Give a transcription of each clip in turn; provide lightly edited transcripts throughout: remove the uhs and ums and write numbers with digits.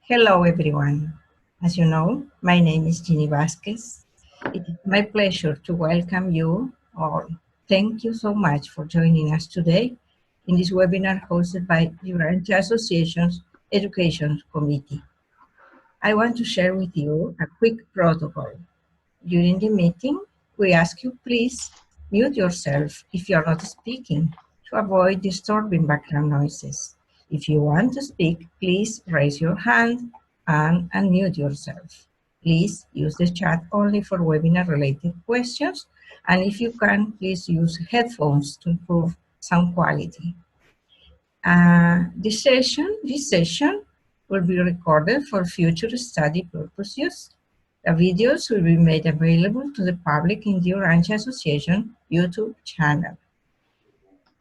Hello, everyone. As you know, my name is Ginny Vasquez. It is my pleasure to welcome you all. Thank you so much for joining us today in this webinar hosted by Urantia Association's Education Committee. I want to share with you a quick protocol. During the meeting, we ask you please mute yourself if you are not speaking to avoid disturbing background noises. If you want to speak, please raise your hand and unmute yourself. Please use the chat only for webinar-related questions, and if you can, please use headphones to improve sound quality. This session will be recorded for future study purposes. The videos will be made available to the public in the Urantia Association YouTube channel.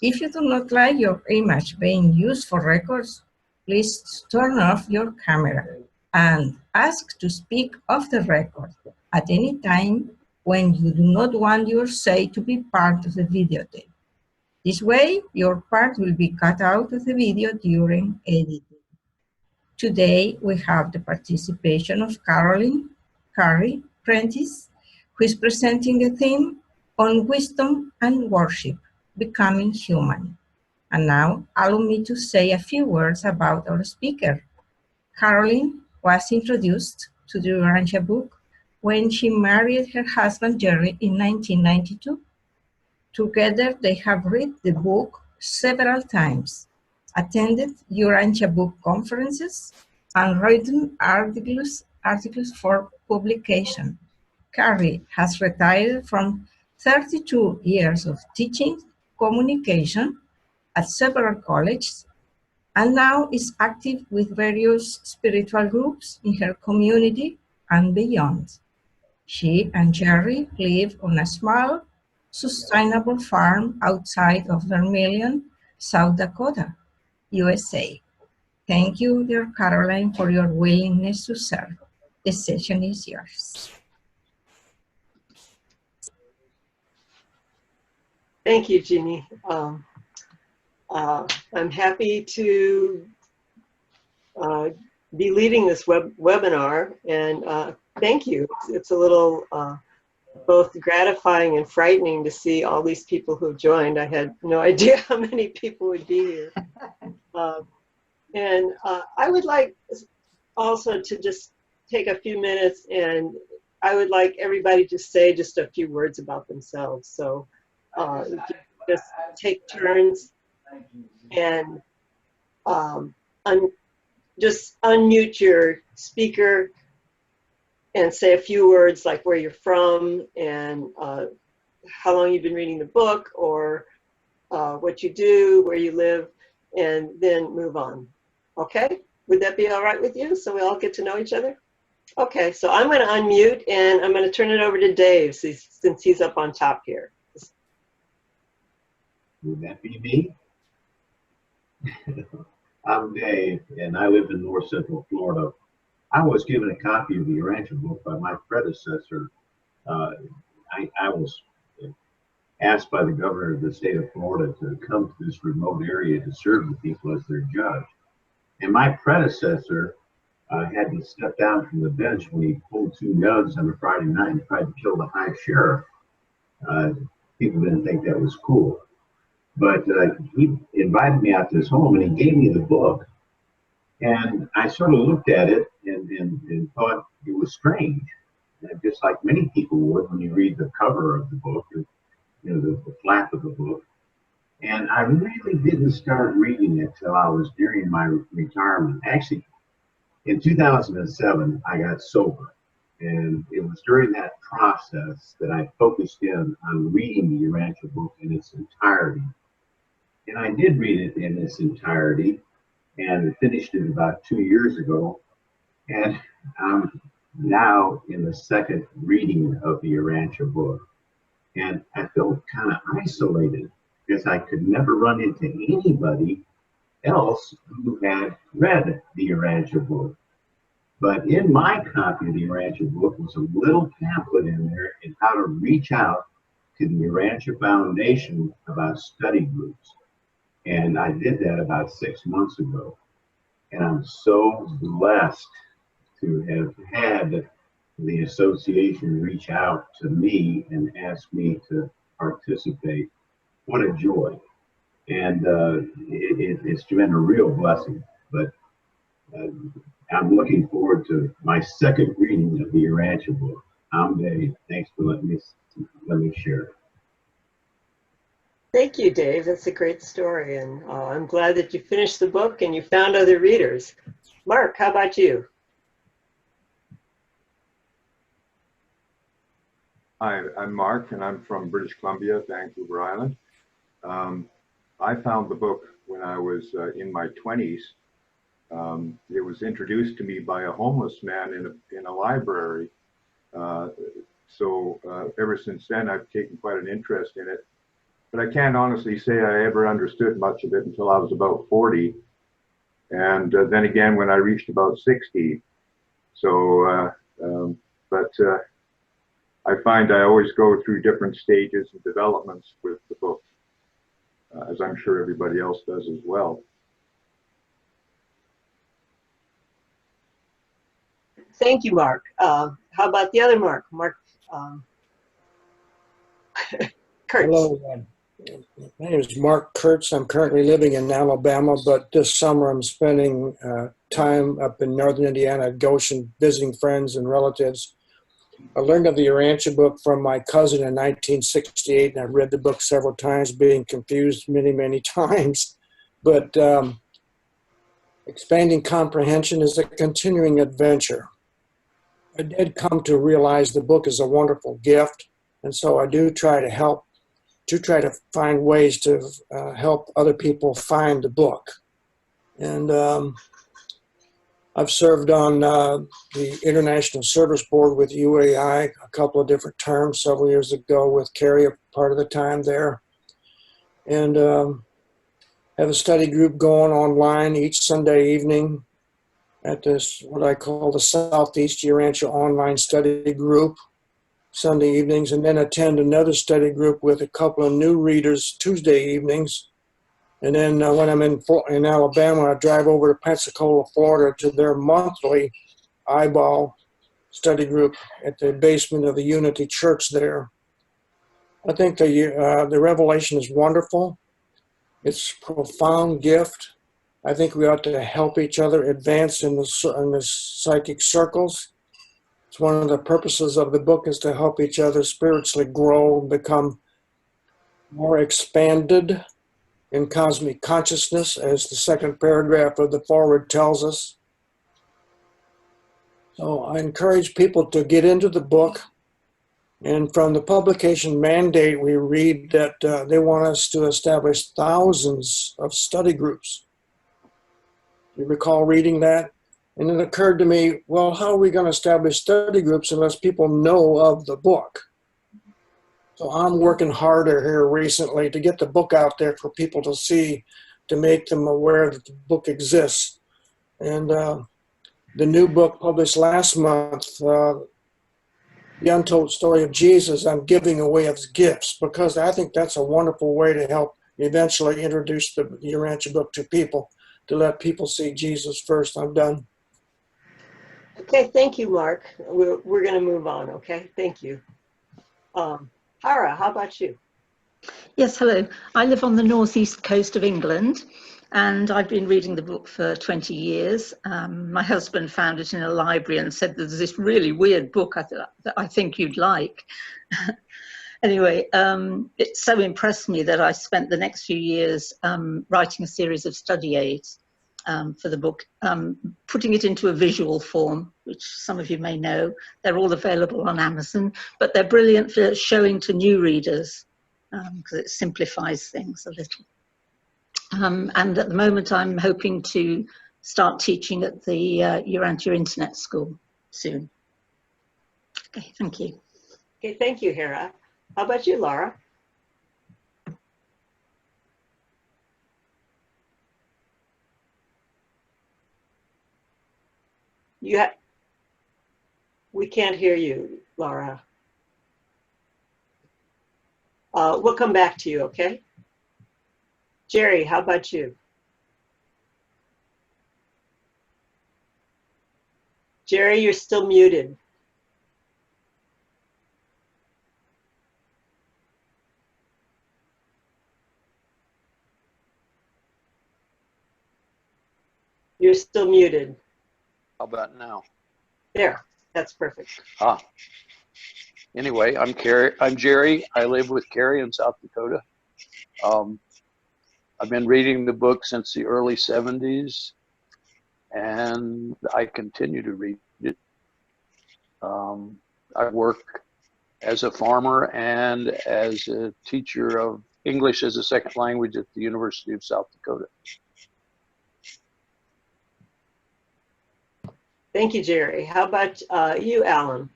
If you do not like your image being used for records, please turn off your camera and ask to speak off the record at any time when you do not want your say to be part of the videotape. This way, your part will be cut out of the video during editing. Today, we have the participation of Carolyn Prentice, who is presenting the theme on wisdom and worship, becoming human. And now, allow me to say a few words about our speaker. Carolyn was introduced to the Urantia Book when she married her husband Jerry in 1992. Together, they have read the book several times, attended Urantia Book conferences, and written articles for publication. Carrie has retired from 32 years of teaching communication at several colleges and now is active with various spiritual groups in her community and beyond. She and Jerry live on a small, sustainable farm outside of Vermilion, South Dakota, USA. Thank you, dear Caroline, for your willingness to serve. The session is yours. Thank you, Jeannie. I'm happy to be leading this webinar, and thank you. It's a little both gratifying and frightening to see all these people who've joined. I had no idea how many people would be here. I would like also to just take a few minutes, and I would like everybody to say just a few words about themselves. So just take turns and just unmute your speaker and say a few words like where you're from and how long you've been reading the book, or what you do, where you live, and then move on. Okay? Would that be all right with you, so we all get to know each other? Okay, so I'm going to unmute, and I'm going to turn it over to Dave since he's up on top here. Would that be me? I'm Dave, and I live in North Central Florida. I was given a copy of the Urantia Book by my predecessor. I was asked by the governor of the state of Florida to come to this remote area to serve the people as their judge. And my predecessor had to step down from the bench when he pulled two guns on a Friday night and tried to kill the high sheriff. People didn't think that was cool. But he invited me out to his home, and he gave me the book. And I sort of looked at it and thought it was strange, just like many people would when you read the cover of the book, or, you know, the flap of the book. And I really didn't start reading it till I was nearing my retirement. Actually, in 2007, I got sober. And it was during that process that I focused in on reading the Urantia Book in its entirety. And I did read it in its entirety and finished it about 2 years ago. And I'm now in the second reading of the Urantia Book. And I felt kind of isolated because I could never run into anybody else who had read the Urantia Book. But in my copy of the Urantia Book was a little pamphlet in there on how to reach out to the Urantia Foundation about study groups. And I did that about 6 months ago. And I'm so blessed to have had the association reach out to me and ask me to participate. What a joy. And it's been a real blessing. But uh, I'm looking forward to my second reading of the Urantia book. I'm Dave. Thanks for letting me share. Thank you, Dave. That's a great story. And I'm glad that you finished the book and you found other readers. Mark, how about you? Hi, I'm Mark, and I'm from British Columbia, Vancouver Island. I found the book when I was in my 20s. It was introduced to me by a homeless man in a library. So ever since then, I've taken quite an interest in it. But I can't honestly say I ever understood much of it until I was about 40. And then again, when I reached about 60. So, I find I always go through different stages and developments with the book, as I'm sure everybody else does as well. Thank you, Mark. How about the other Mark? Mark Kurtz. Hello, my name is Mark Kurtz. I'm currently living in Alabama, but this summer I'm spending time up in northern Indiana at Goshen visiting friends and relatives. I learned of the Urantia book from my cousin in 1968, and I've read the book several times, being confused many, many times. But expanding comprehension is a continuing adventure. I did come to realize the book is a wonderful gift, and so I do try to find ways to help other people find the book. And I've served on the International Service Board with UAI a couple of different terms several years ago with Carrie, a part of the time there. And have a study group going online each Sunday evening at this, what I call the Southeast Urantia Online Study Group, Sunday evenings, and then attend another study group with a couple of new readers Tuesday evenings. And then when I'm in Alabama, I drive over to Pensacola, Florida to their monthly eyeball study group at the basement of the Unity Church there. I think the revelation is wonderful. It's a profound gift. I think we ought to help each other advance in the psychic circles. It's one of the purposes of the book is to help each other spiritually grow and become more expanded in cosmic consciousness, as the second paragraph of the foreword tells us. So I encourage people to get into the book. And from the publication mandate, we read that they want us to establish thousands of study groups. You recall reading that? And it occurred to me, well, how are we going to establish study groups unless people know of the book? So I'm working harder here recently to get the book out there for people to see, to make them aware that the book exists. And the new book published last month, The Untold Story of Jesus, I'm giving away as gifts, because I think that's a wonderful way to help eventually introduce the Urantia book to people, to let people see Jesus first. I'm done. Okay, thank you, Mark. We're going to move on, okay? Thank you. Hara, how about you? Yes, hello. I live on the northeast coast of England, and I've been reading the book for 20 years. My husband found it in a library and said, there's this really weird book that I think you'd like. Anyway, it so impressed me that I spent the next few years writing a series of study aids for the book, putting it into a visual form, which some of you may know. They're all available on Amazon, but they're brilliant for showing to new readers because it simplifies things a little. And at the moment, I'm hoping to start teaching at the Urantia Internet School soon. Okay, thank you. Okay, thank you, Hera. How about you, Laura? We can't hear you, Laura. We'll come back to you, okay? Jerry, how about you? Jerry, you're still muted. You're still muted. How about now? There, that's perfect. Ah. Anyway, I'm Jerry. I live with Carrie in South Dakota. I've been reading the book since the early 70s, and I continue to read it. I work as a farmer and as a teacher of English as a second language at the University of South Dakota. Thank you, Jerry. How about you, Alan?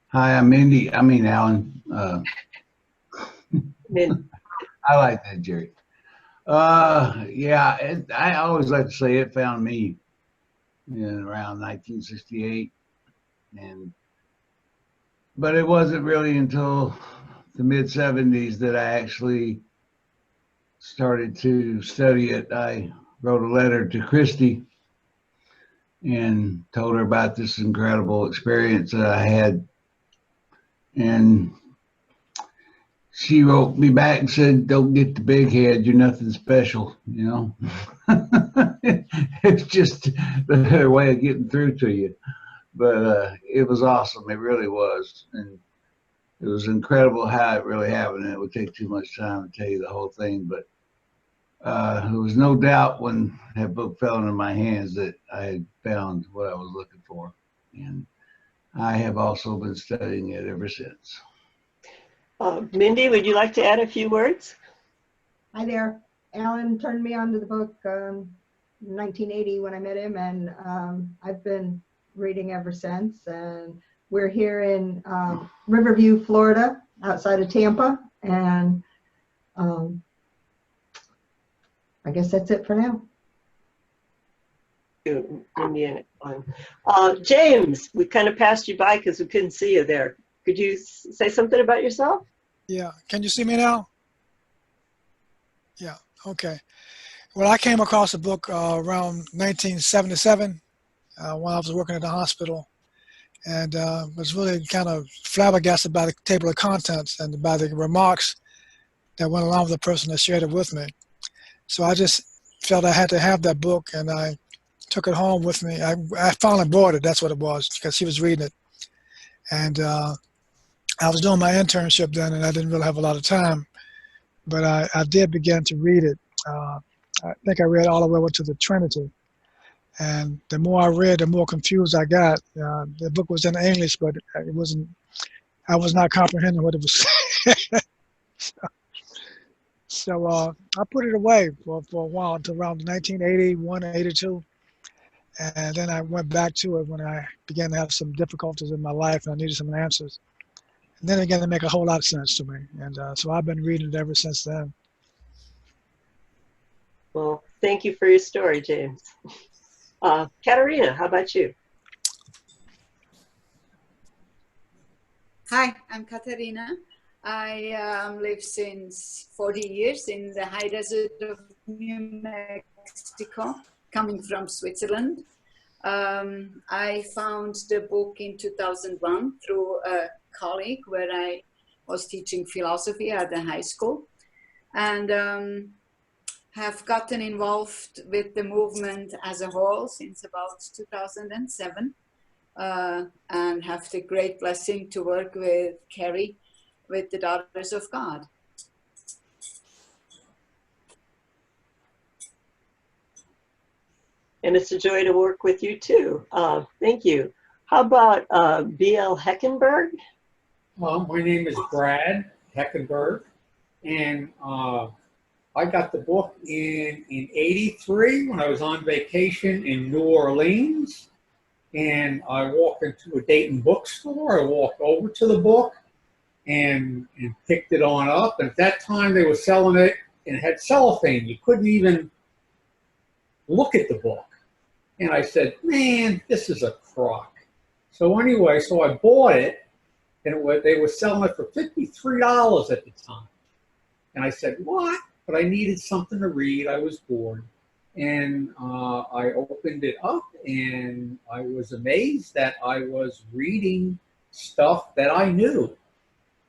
Hi, I'm Mindy. I mean, Alan. I like that, Jerry. Yeah, I always like to say it found me in around 1968, but it wasn't really until the mid 70s that I actually started to study it. I wrote a letter to Christy and told her about this incredible experience that I had, and she wrote me back and said, "Don't get the big head. You're nothing special, you know." It's just their way of getting through to you. But it was awesome. It really was. And it was incredible how it really happened. It would take too much time to tell you the whole thing. But there was no doubt when that book fell into my hands that I had found what I was looking for. And I have also been studying it ever since. Mindy, would you like to add a few words? Hi there. Alan turned me on to the book in 1980 when I met him, and I've been reading ever since. And we're here in Riverview, Florida, outside of Tampa. And I guess that's it for now. Mindy and James, we kind of passed you by because we couldn't see you there. Could you say something about yourself? Yeah. Can you see me now? Yeah. Okay. Well, I came across the book around 1977 when I was working at the hospital, and was really kind of flabbergasted by the table of contents and by the remarks that went along with the person that shared it with me. So I just felt I had to have that book, and I took it home with me. I finally bought it. That's what it was, because she was reading it. And I was doing my internship then, and I didn't really have a lot of time, but I did begin to read it. I think I read all the way up to the Trinity, and the more I read, the more confused I got. The book was in English, but it wasn't. I was not comprehending what it was saying. So I put it away for a while until around 1981, 82, and then I went back to it when I began to have some difficulties in my life and I needed some answers. And then it began to make a whole lot of sense to me. And so I've been reading it ever since then. Well, thank you for your story, James. Katerina, how about you? Hi, I'm Katerina. I live since 40 years in the high desert of New Mexico, coming from Switzerland. I found the book in 2001 through a colleague where I was teaching philosophy at the high school, and have gotten involved with the movement as a whole since about 2007, and have the great blessing to work with Carrie with the Daughters of God. And it's a joy to work with you too. Thank you. How about B.L. Heckenberg? My name is Brad Heckenberg, and I got the book in '83 when I was on vacation in New Orleans, and I walked into a Dayton bookstore. I walked over to the book and picked it on up. And at that time they were selling it and it had cellophane. You couldn't even look at the book. And I said, man, this is a crock. So anyway, so I bought it, and they were selling it for $53 at the time. And I said, what? but I needed something to read. I was bored. And I opened it up, and I was amazed that I was reading stuff that I knew.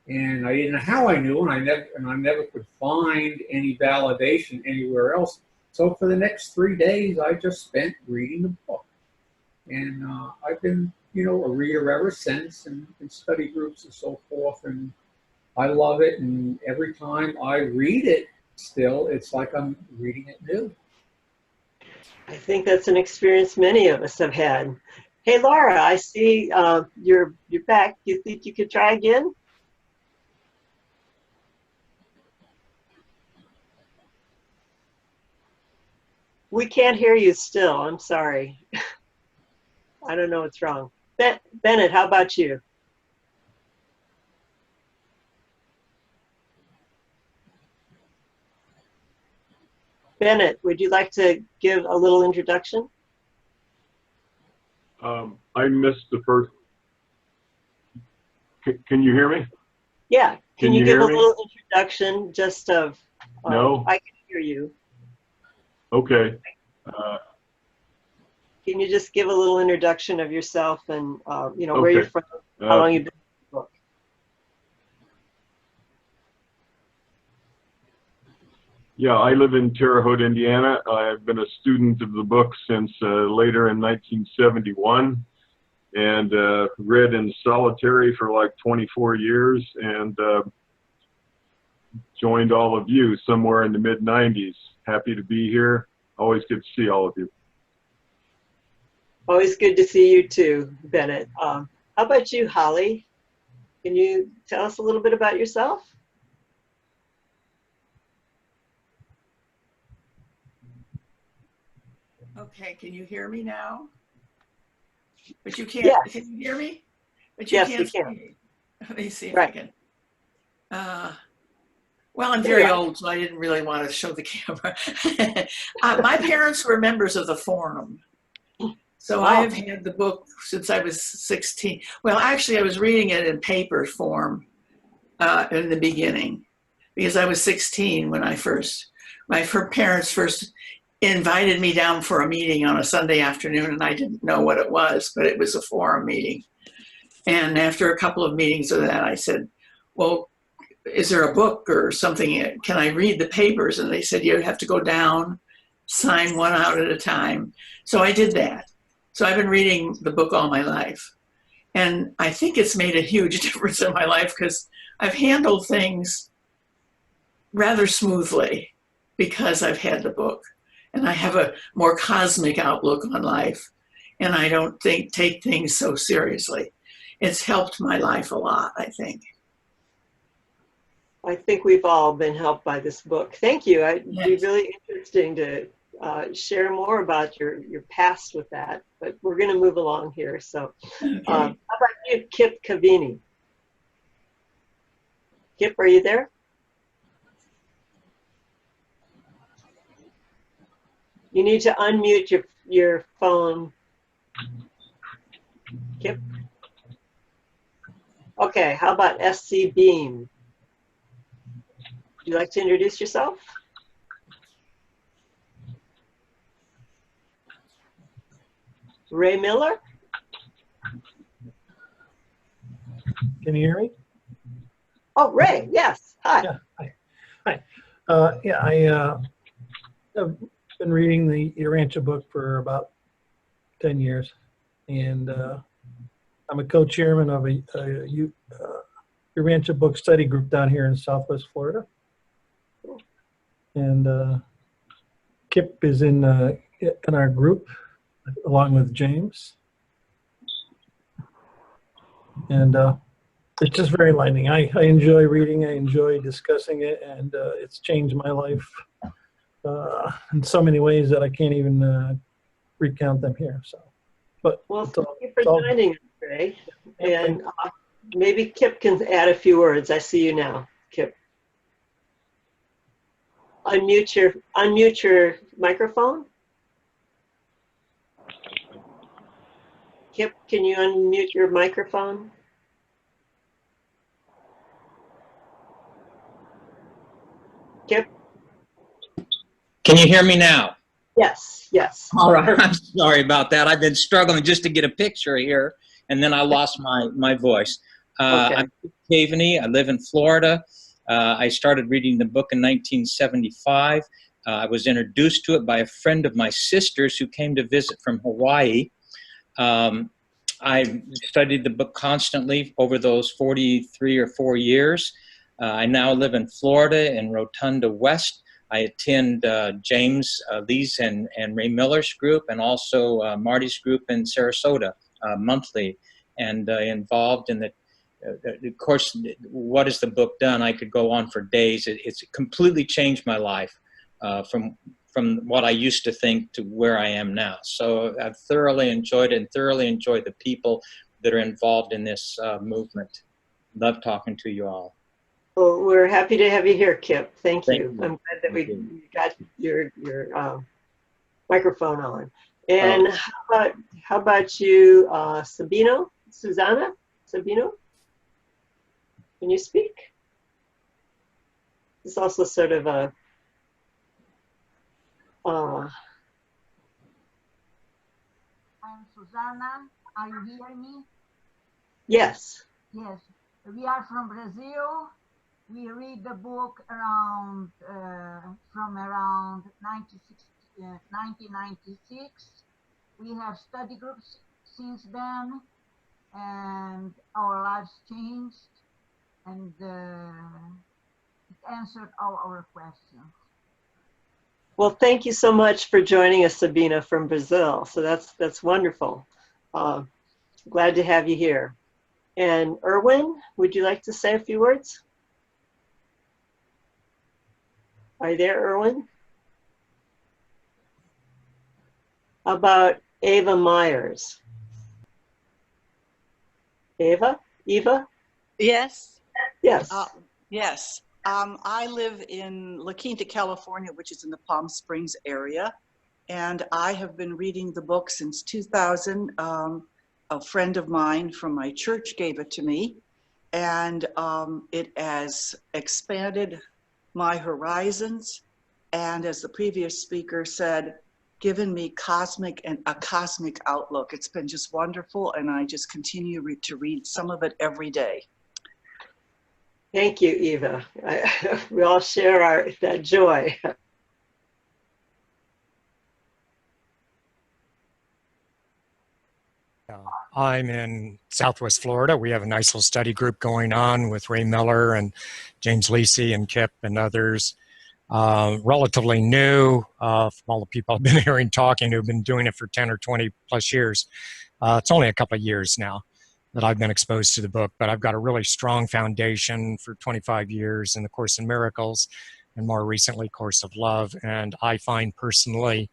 And I didn't know how I knew, and I never could find any validation anywhere else. So for the next 3 days, I just spent reading the book. And I've been, a reader ever since, and in study groups and so forth. And I love it. And every time I read it, still, it's like I'm reading it new. I think that's an experience many of us have had. Hey, Laura, I see you're back. You think you could try again? We can't hear you still. I'm sorry. I don't know what's wrong. Bennett, how about you? Bennett, would you like to give a little introduction? I missed the first. Can you hear me? Yeah. Can you give a me? little introduction just of, No. I can hear you. Okay. Can you just give a little introduction of yourself and, where Okay. you're from, how long you've been in the book? Yeah, I live in Terre Haute, Indiana. I've been a student of the book since later in 1971, and read in solitary for like 24 years, and joined all of you somewhere in the mid-90s. Happy to be here. Always good to see all of you. Always good to see you too, Bennett. How about you, Holly? Can you tell us a little bit about yourself? Okay, can you hear me now? But you can't, Yes. Can you hear me? But you Yes, can't we see can. me. Let me see if Right. I can. Well, I'm very old, so I didn't really want to show the camera. My parents were members of the Forum. So I have had the book since I was 16. Well, actually, I was reading it in paper form in the beginning, because I was 16 when my parents first invited me down for a meeting on a Sunday afternoon, and I didn't know what it was, but it was a Forum meeting. And after a couple of meetings of that, I said, well, is there a book or something? Can I read the papers? And they said, you have to go down, sign one out at a time. So I did that. So I've been reading the book all my life. And I think it's made a huge difference in my life, because I've handled things rather smoothly because I've had the book. And I have a more cosmic outlook on life. And I don't take things so seriously. It's helped my life a lot, I think. I think we've all been helped by this book. Thank you. It'd be really interesting to share more about your past with that, but we're going to move along here. So how about you, Kip Cavini? Kip, are you there? You need to unmute your phone. Kip? Okay, how about SC Beam? Would you like to introduce yourself? Ray Miller? Can you hear me? Oh, Ray, yes. Hi. Yeah, hi. I've been reading the Urantia book for about 10 years, and I'm a co-chairman of a Urantia book study group down here in Southwest Florida. And Kip is in our group along with James, and it's just very enlightening. I enjoy reading. I enjoy discussing it, and it's changed my life in so many ways that I can't even recount them here. So, but well, thank you for joining us, Ray. And maybe Kip can add a few words. I see you now, Kip. Unmute your microphone. Kip, can you unmute your microphone? Kip? Can you hear me now? Yes, yes. All right, I'm sorry about that. I've been struggling just to get a picture here, and then I lost my voice. Okay. I'm Caveney. I live in Florida. I started reading the book in 1975. I was introduced to it by a friend of my sister's who came to visit from Hawaii. I studied the book constantly over those 43 or 4 years. I now live in Florida in Rotunda West. I attend James Lee's and Ray Miller's group, and also Marty's group in Sarasota monthly, and involved in the of course, what has the book done? I could go on for days. It's completely changed my life from what I used to think to where I am now. So I've thoroughly enjoyed it and thoroughly enjoyed the people that are involved in this movement. Love talking to you all. Well, we're happy to have you here, Kip. Thank Thank you. you. I'm glad that we got your microphone on. And how about you, Sabino? Susanna? Sabino? Can you speak? It's also sort of a I'm Susanna. Are you hearing me? Yes. Yes. We are from Brazil. We read the book around from around 1996. We have study groups since then, and our lives changed, and it answered all our questions. Well, thank you so much for joining us, Sabina, from Brazil. So that's wonderful. Glad to have you here. And Erwin, would you like to say a few words? Are you there, Erwin? How about Eva Myers? Eva? Yes. Yes. Yes. I live in La Quinta, California, which is in the Palm Springs area. And I have been reading the book since 2000. A friend of mine from my church gave it to me. And it has expanded my horizons. And as the previous speaker said, given me a cosmic outlook. It's been just wonderful. And I just continue to read some of it every day. Thank you, Eva. We all share that joy. I'm in Southwest Florida. We have a nice little study group going on with Ray Miller and James Lacey and Kip and others. Relatively new from all the people I've been hearing talking who've been doing it for 10 or 20 plus years. It's only a couple of years now that I've been exposed to the book, but I've got a really strong foundation for 25 years in the Course in Miracles and more recently Course of Love. And I find personally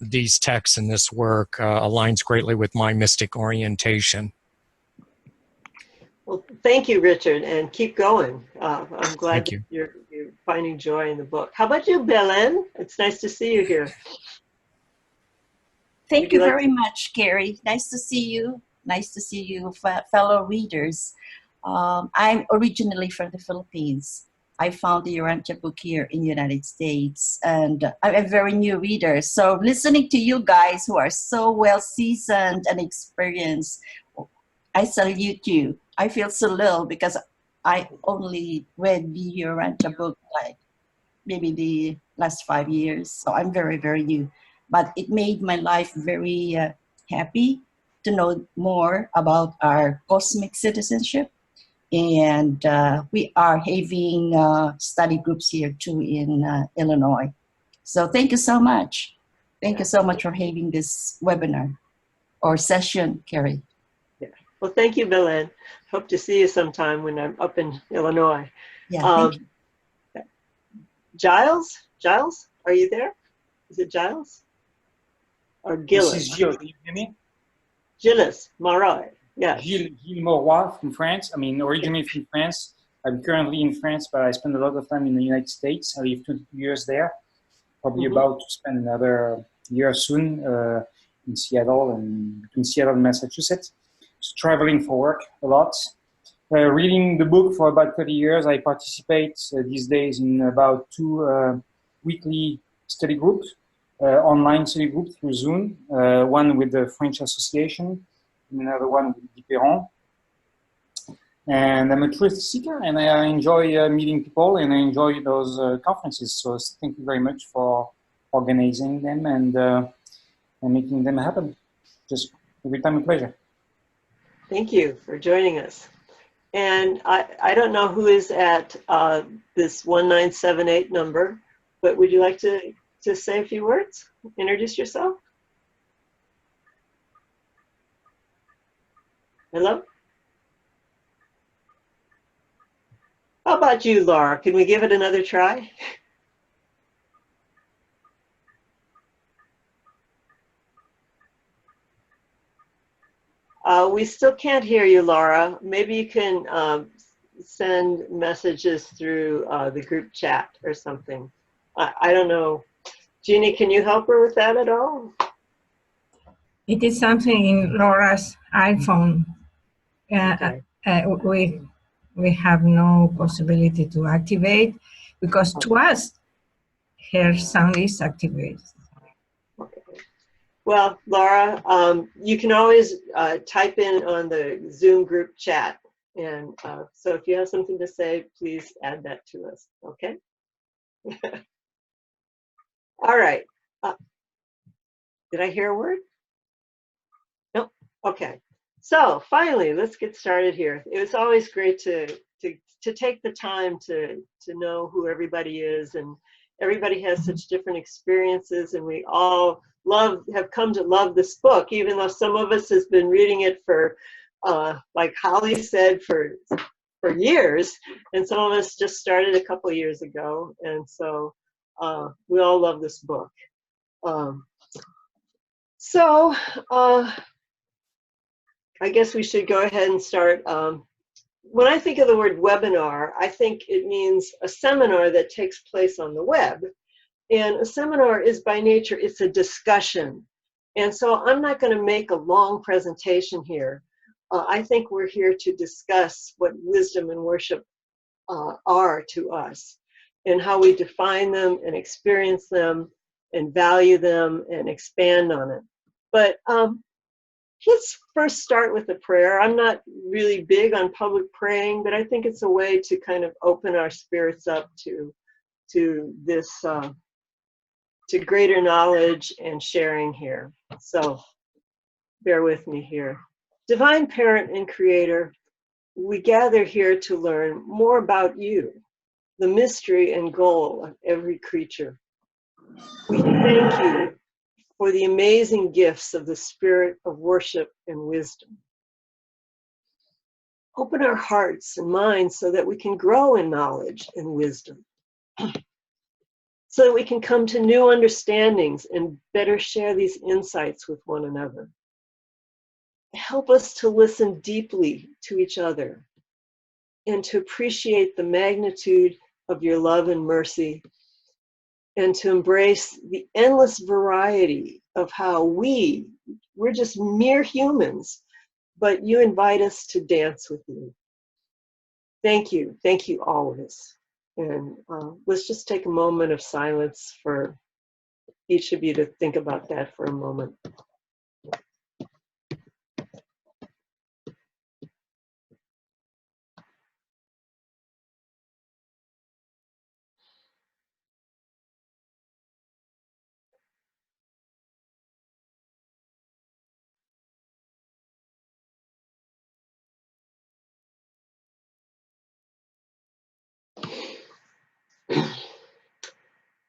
these texts and this work aligns greatly with my mystic orientation. Well, thank you, Richard, and keep going. I'm glad Thank you. You're finding joy in the book. How about you, Belen? It's nice to see you here. Thank you very much, Carrie. Nice to see you. Nice to see you, fellow readers. I'm originally from the Philippines. I found the Urantia Book here in the United States, and I'm a very new reader. So listening to you guys who are so well seasoned and experienced, I salute you. I feel so little because I only read the Urantia Book like maybe the last 5 years. So I'm very, very new. But it made my life very happy to know more about our cosmic citizenship. And we are having study groups here too in Illinois. So thank you so much. Thank you so much for having this webinar or session, Carrie. Yeah. Well, thank you, Belen. Hope to see you sometime when I'm up in Illinois. Yeah, thank you. Giles, are you there? Is it Giles? Or Gilles? This is Gilles. Can you hear me? Gilles Maroy. Yeah. Gilles Moroy from France. I mean, originally from France. I'm currently in France, but I spend a lot of time in the United States. I live 22 years there. Probably about to spend another year soon in Seattle and between Seattle and Massachusetts. So traveling for work a lot. Reading the book for about 30 years. I participate these days in about 2 weekly study groups, online study group through Zoom, one with the French Association, and another one with Different. And I'm a truth seeker, and I enjoy meeting people, and I enjoy those conferences. So thank you very much for organizing them and making them happen. Just every time a pleasure. Thank you for joining us. And I don't know who is at this 1978 number, but would you like to say a few words? Introduce yourself. Hello? How about you, Laura? Can we give it another try? We still can't hear you, Laura. Maybe you can send messages through the group chat or something. I don't know. Jeannie, can you help her with that at all? It is something in Laura's iPhone. Okay. We have no possibility to activate because to us, her sound is activated. Well, Laura, you can always type in on the Zoom group chat. And so if you have something to say, please add that to us, okay? All right. Did I hear a word? Nope. Okay. So finally, let's get started here. It was always great to take the time to know who everybody is, and everybody has such different experiences, and we all have come to love this book, even though some of us has been reading it for, like Holly said, for years, and some of us just started a couple of years ago, and so we all love this book. I guess we should go ahead and start. When I think of the word webinar, I think it means a seminar that takes place on the web. And a seminar is by nature, it's a discussion. And so I'm not going to make a long presentation here. I think we're here to discuss what wisdom and worship are to us, and how we define them and experience them and value them and expand on it. But let's first start with a prayer. I'm not really big on public praying, but I think it's a way to kind of open our spirits up to this, to greater knowledge and sharing here. So bear with me here. Divine Parent and Creator, we gather here to learn more about you, the mystery and goal of every creature. We thank you for the amazing gifts of the spirit of worship and wisdom. Open our hearts and minds so that we can grow in knowledge and wisdom, so that we can come to new understandings and better share these insights with one another. Help us to listen deeply to each other and to appreciate the magnitude of your love and mercy, and to embrace the endless variety of how we're just mere humans, but you invite us to dance with you. Thank you always. And let's just take a moment of silence for each of you to think about that for a moment.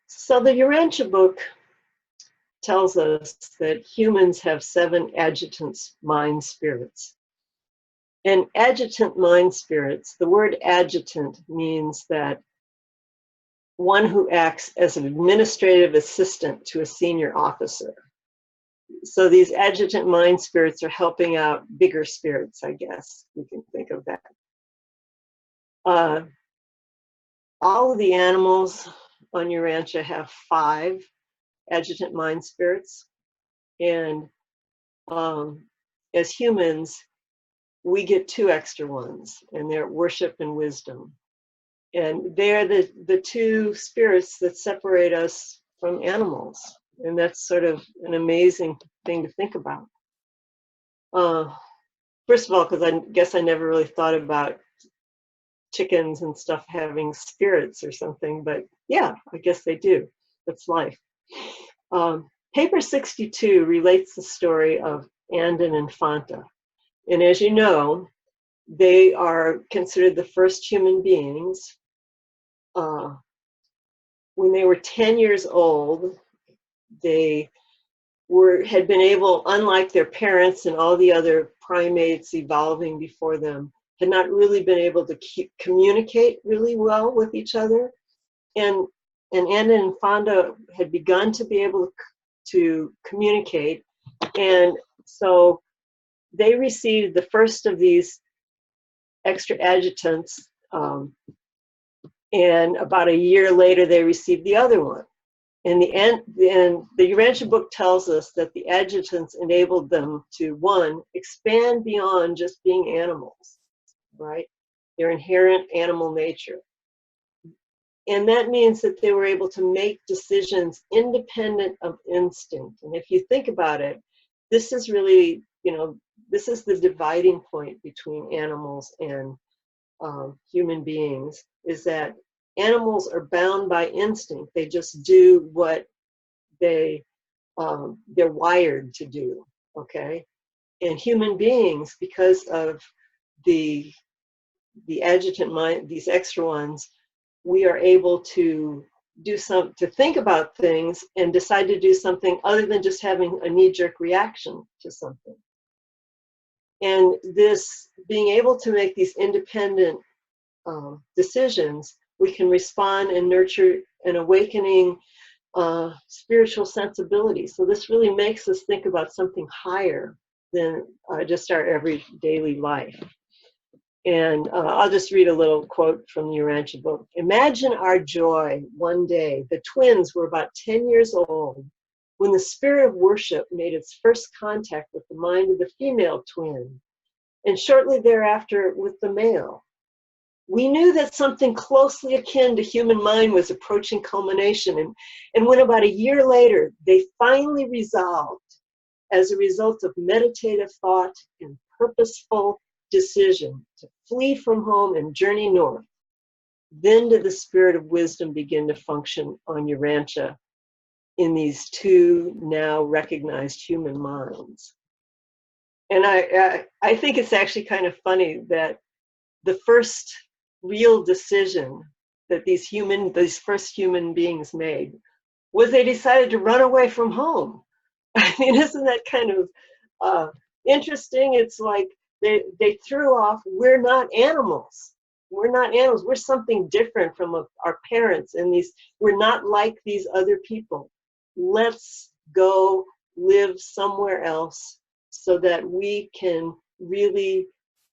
So the Urantia Book tells us that humans have 7 adjutant mind spirits. And adjutant mind spirits, the word adjutant means that one who acts as an administrative assistant to a senior officer. So these adjutant mind spirits are helping out bigger spirits, I guess we can think of that. All of the animals on Urantia have 5 adjutant mind spirits. And as humans, we get 2 extra ones, and they're worship and wisdom. And they're the 2 spirits that separate us from animals. And that's sort of an amazing thing to think about. First of all, because I guess I never really thought about chickens and stuff having spirits or something, but yeah, I guess they do. That's life. Paper 62 relates the story of and Infanta. And as you know, they are considered the first human beings. When they were 10 years old, they had been able, unlike their parents and all the other primates evolving before them, had not really been able to communicate really well with each other. And Anda and Fonda had begun to be able to communicate. And so they received the first of these extra adjutants, and about a year later they received the other one. And the Urantia book tells us that the adjutants enabled them to, one, expand beyond just being animals, right? Their inherent animal nature. And that means that they were able to make decisions independent of instinct. And if you think about it, this is really, this is the dividing point between animals and human beings, is that animals are bound by instinct. They just do what they're wired to do, okay? And human beings, because of the adjutant mind, these extra ones, we are able to to think about things and decide to do something other than just having a knee-jerk reaction to something. And this being able to make these independent decisions, we can respond and nurture an awakening spiritual sensibility. So this really makes us think about something higher than just our every daily life. And I'll just read a little quote from the Urantia book. Imagine our joy one day. The twins were about 10 years old when the spirit of worship made its first contact with the mind of the female twin, and shortly thereafter with the male. We knew that something closely akin to human mind was approaching culmination, and when about a year later, they finally resolved, as a result of meditative thought and purposeful decision, to flee from home and journey north, then did the spirit of wisdom begin to function on Urantia in these two now recognized human minds. And I think it's actually kind of funny that the first real decision that these first human beings made was they decided to run away from home. I mean, isn't that kind of interesting? It's like they threw off, we're not animals. We're not animals. We're something different from our parents, and we're not like these other people. Let's go live somewhere else so that we can really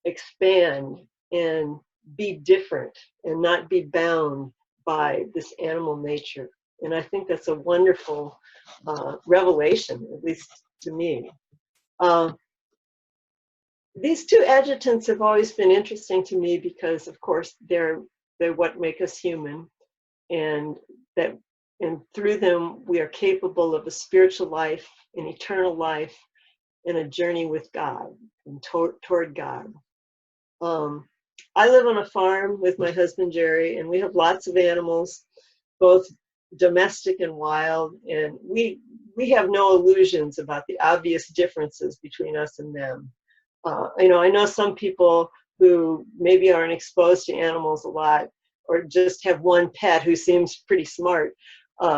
expand and be different and not be bound by this animal nature. And I think that's a wonderful revelation, at least to me. These two adjutants have always been interesting to me because, of course, they're what make us human, and through them we are capable of a spiritual life, an eternal life, and a journey with God and toward God. I live on a farm with my husband Jerry, and we have lots of animals, both domestic and wild, and we have no illusions about the obvious differences between us and them. I know some people who maybe aren't exposed to animals a lot, or just have one pet who seems pretty smart.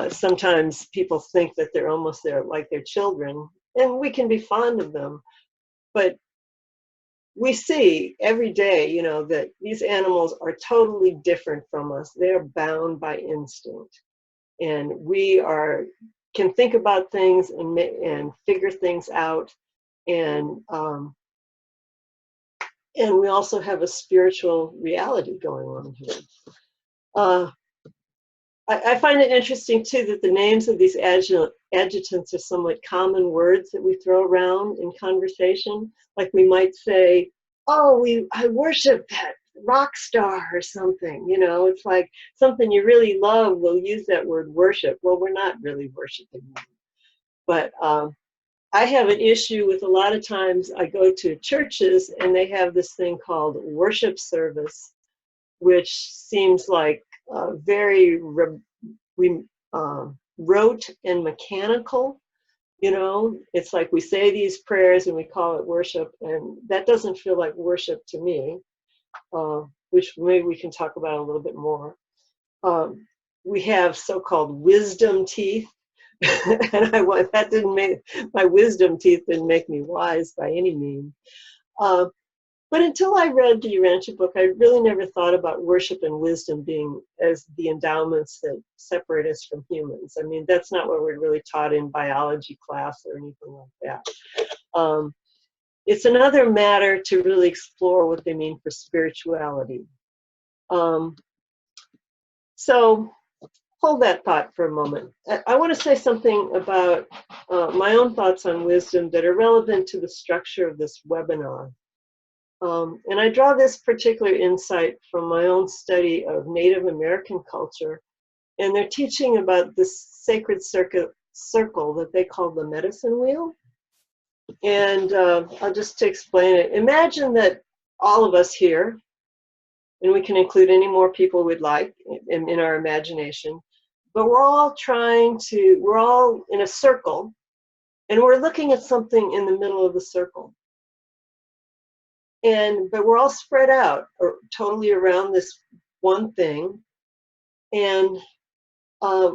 Sometimes people think that they're almost like their children, and we can be fond of them. But we see every day, that these animals are totally different from us. They are bound by instinct. And we can think about things and figure things out. And we also have a spiritual reality going on here. I find it interesting, too, that the names of these adjutants are somewhat common words that we throw around in conversation. Like we might say, oh, I worship rock star or something, you know, it's like something you really love, we'll use that word worship. Well, we're not really worshiping them. But I have an issue with a lot of times I go to churches and they have this thing called worship service, which seems like very rote and mechanical. You know, it's like we say these prayers and we call it worship, and that doesn't feel like worship to me, which maybe we can talk about a little bit more. We have so-called wisdom teeth, and that didn't make my wisdom teeth didn't make me wise by any means. But until I read the Urantia book, I really never thought about worship and wisdom being as the endowments that separate us from humans. I mean, that's not what we're really taught in biology class or anything like that. It's another matter to really explore what they mean for spirituality. So hold that thought for a moment. I want to say something about my own thoughts on wisdom that are relevant to the structure of this webinar. And I draw this particular insight from my own study of Native American culture, and they're teaching about this sacred circle that they call the medicine wheel. And I'll just to explain it. Imagine that all of us here, and we can include any more people we'd like in our imagination, but we're all in a circle, and we're looking at something in the middle of the circle. But we're all spread out or totally around this one thing, and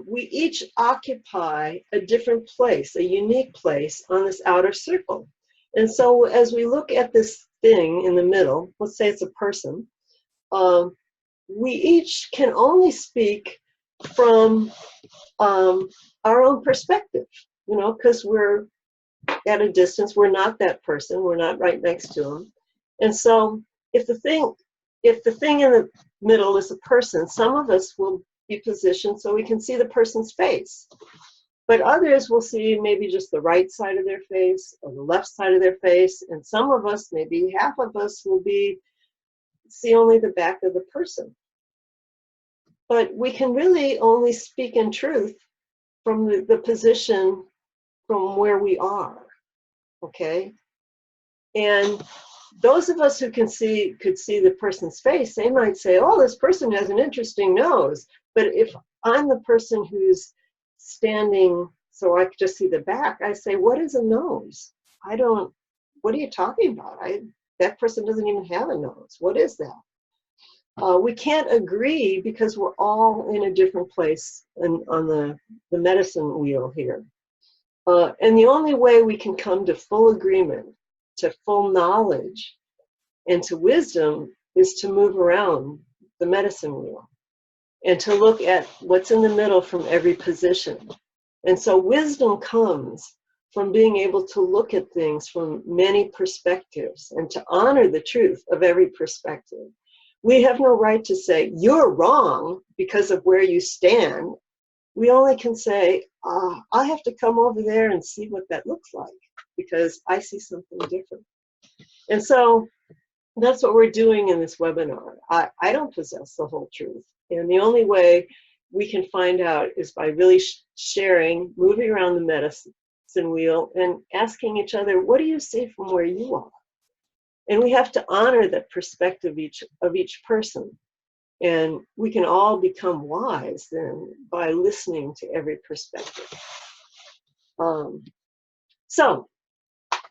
we each occupy a different place, a unique place on this outer circle. And so as we look at this thing in the middle, let's say it's a person, we each can only speak from our own perspective, you know, because we're at a distance, we're not that person, we're not right next to them. And so if the thing in the middle is a person, some of us will be positioned so we can see the person's face. But others will see maybe just the right side of their face or the left side of their face. And some of us, maybe half of us, will see only the back of the person. But we can really only speak in truth from the position from where we are, okay? And those of us who could see the person's face, they might say, oh, this person has an interesting nose. But if I'm the person who's standing so I could just see the back, I say, what is a nose? What are you talking about? That person doesn't even have a nose. What is that? We can't agree because we're all in a different place on the medicine wheel here. And the only way we can come to full agreement, to full knowledge, and to wisdom is to move around the medicine wheel and to look at what's in the middle from every position. And so wisdom comes from being able to look at things from many perspectives and to honor the truth of every perspective. We have no right to say, you're wrong because of where you stand. We only can say, I have to come over there and see what that looks like because I see something different. And so that's what we're doing in this webinar. I don't possess the whole truth. And the only way we can find out is by really sharing, moving around the medicine wheel and asking each other, what do you see from where you are? And we have to honor that perspective of each person. And we can all become wise then by listening to every perspective. So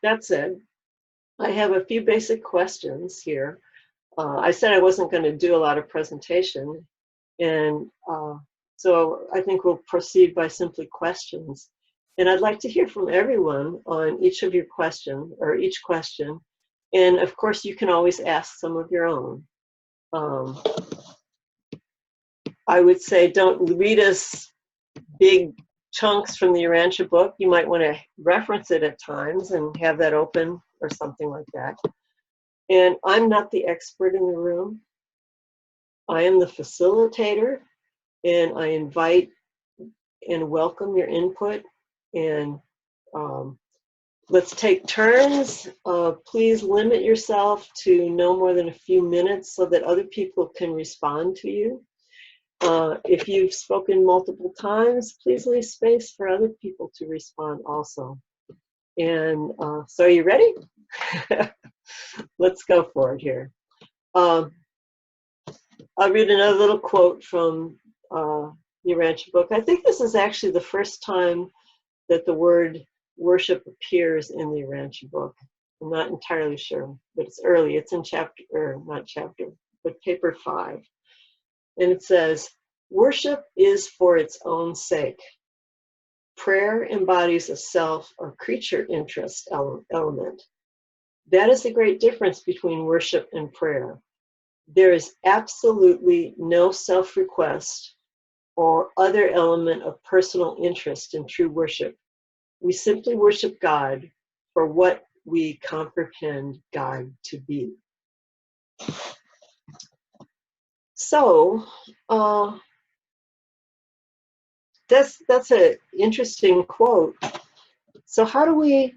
that said, I have a few basic questions here. I said I wasn't going to do a lot of presentation, and so I think we'll proceed by simply questions. And I'd like to hear from everyone on each of your questions, or each question. And of course, you can always ask some of your own. I would say don't read us big chunks from the Urantia book. You might want to reference it at times and have that open or something like that. And I'm not the expert in the room. I am the facilitator, and I invite and welcome your input. And Let's take turns. Please limit yourself to no more than a few minutes so that other people can respond to you. If you've spoken multiple times, please leave space for other people to respond also. And so are you ready? Let's go for it here. I'll read another little quote from the Urantia book. I think this is actually the first time that the word worship appears in the Urantia book. I'm not entirely sure, but it's early. It's in chapter, or not chapter, but paper 5. And it says, worship is for its own sake. Prayer embodies a self or creature interest element. That is the great difference between worship and prayer. There is absolutely no self-request or other element of personal interest in true worship. We simply worship God for what we comprehend God to be. So that's an interesting quote. So how do we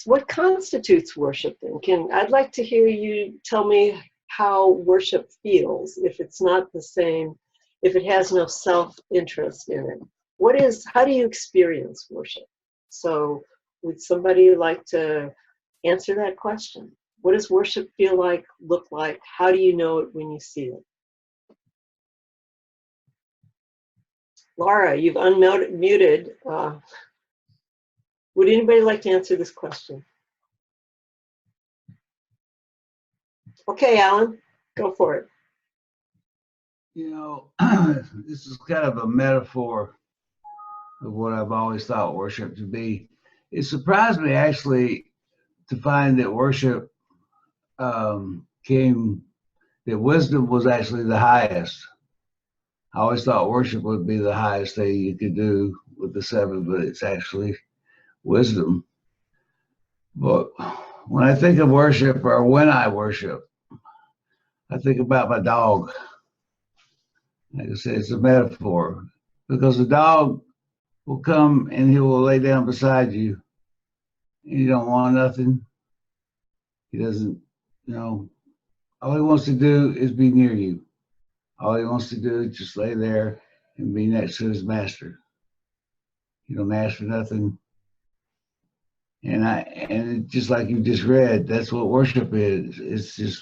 what constitutes worship then? I'd like to hear you tell me how worship feels if it's not the same, if it has no self-interest in it. How do you experience worship? So would somebody like to answer that question? What does worship feel like, look like? How do you know it when you see it? Laura, you've unmuted. Would anybody like to answer this question? Okay, Alan, go for it. You know, this is kind of a metaphor of what I've always thought worship to be. It surprised me actually to find that worship that wisdom was actually the highest. I always thought worship would be the highest thing you could do with the 7, but it's actually wisdom. But when I think of worship, or when I worship, I think about my dog. Like I said, it's a metaphor, because the dog will come and he will lay down beside you. And you don't want nothing. He doesn't, all he wants to do is be near you. All he wants to do is just lay there and be next to his master. You don't ask for nothing. And just like you just read, that's what worship is. It's just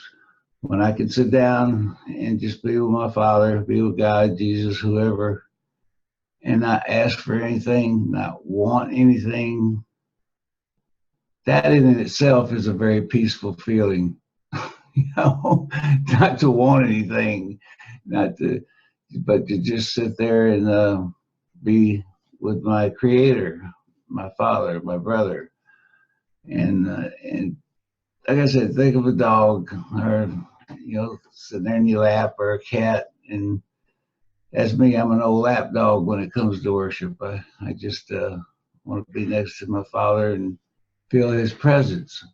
when I can sit down and just be with my Father, be with God, Jesus, whoever, and not ask for anything, not want anything. That in itself is a very peaceful feeling. Not to want anything, but to just sit there and be with my Creator, my Father, my brother. And like I said, think of a dog, or sitting there in your lap, or a cat, and that's me. I'm an old lap dog when it comes to worship. I just want to be next to my Father and feel His presence,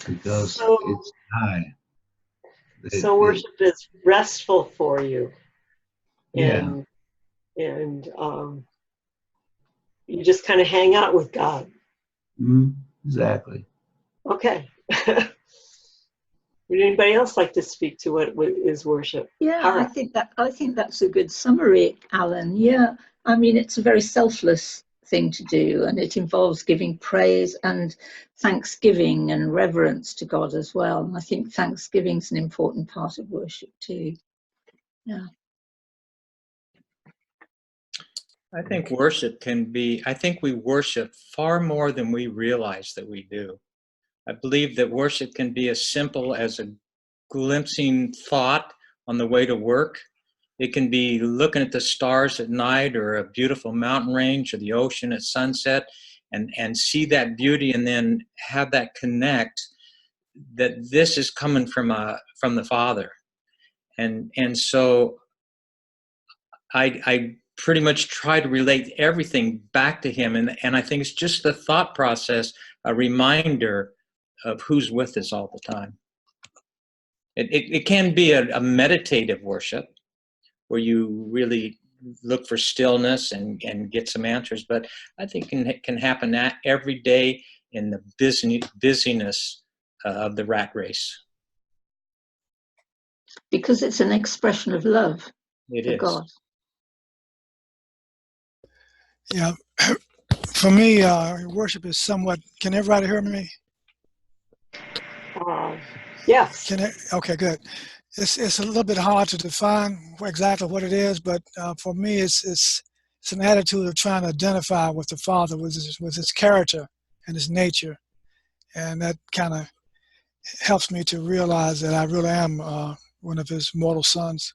because it's high. So worship is restful for you. Yeah. And you just kind of hang out with God. Exactly. Okay. Would anybody else like to speak to what is worship? Yeah, Hara. I think that's a good summary, Alan. Yeah, I mean, it's a very selfless thing to do, and it involves giving praise and thanksgiving and reverence to God as well. And I think thanksgiving is an important part of worship too. Yeah. I think worship can be, I think we worship far more than we realize that we do. I believe that worship can be as simple as a glimpsing thought on the way to work. It can be looking at the stars at night, or a beautiful mountain range, or the ocean at sunset, and see that beauty, and then have that connect that this is coming from the Father. And so I pretty much try to relate everything back to Him, and I think it's just the thought process, a reminder of who's with us all the time. It can be a meditative worship where you really look for stillness and get some answers, but I think it can happen every day in the busyness of the rat race. Because it's an expression of love for God. Yeah. For me, worship is somewhat. Can everybody hear me? Yes. Okay, good. It's a little bit hard to define exactly what it is, but for me, it's an attitude of trying to identify with the Father, with his character and his nature, and that kind of helps me to realize that I really am one of his mortal sons.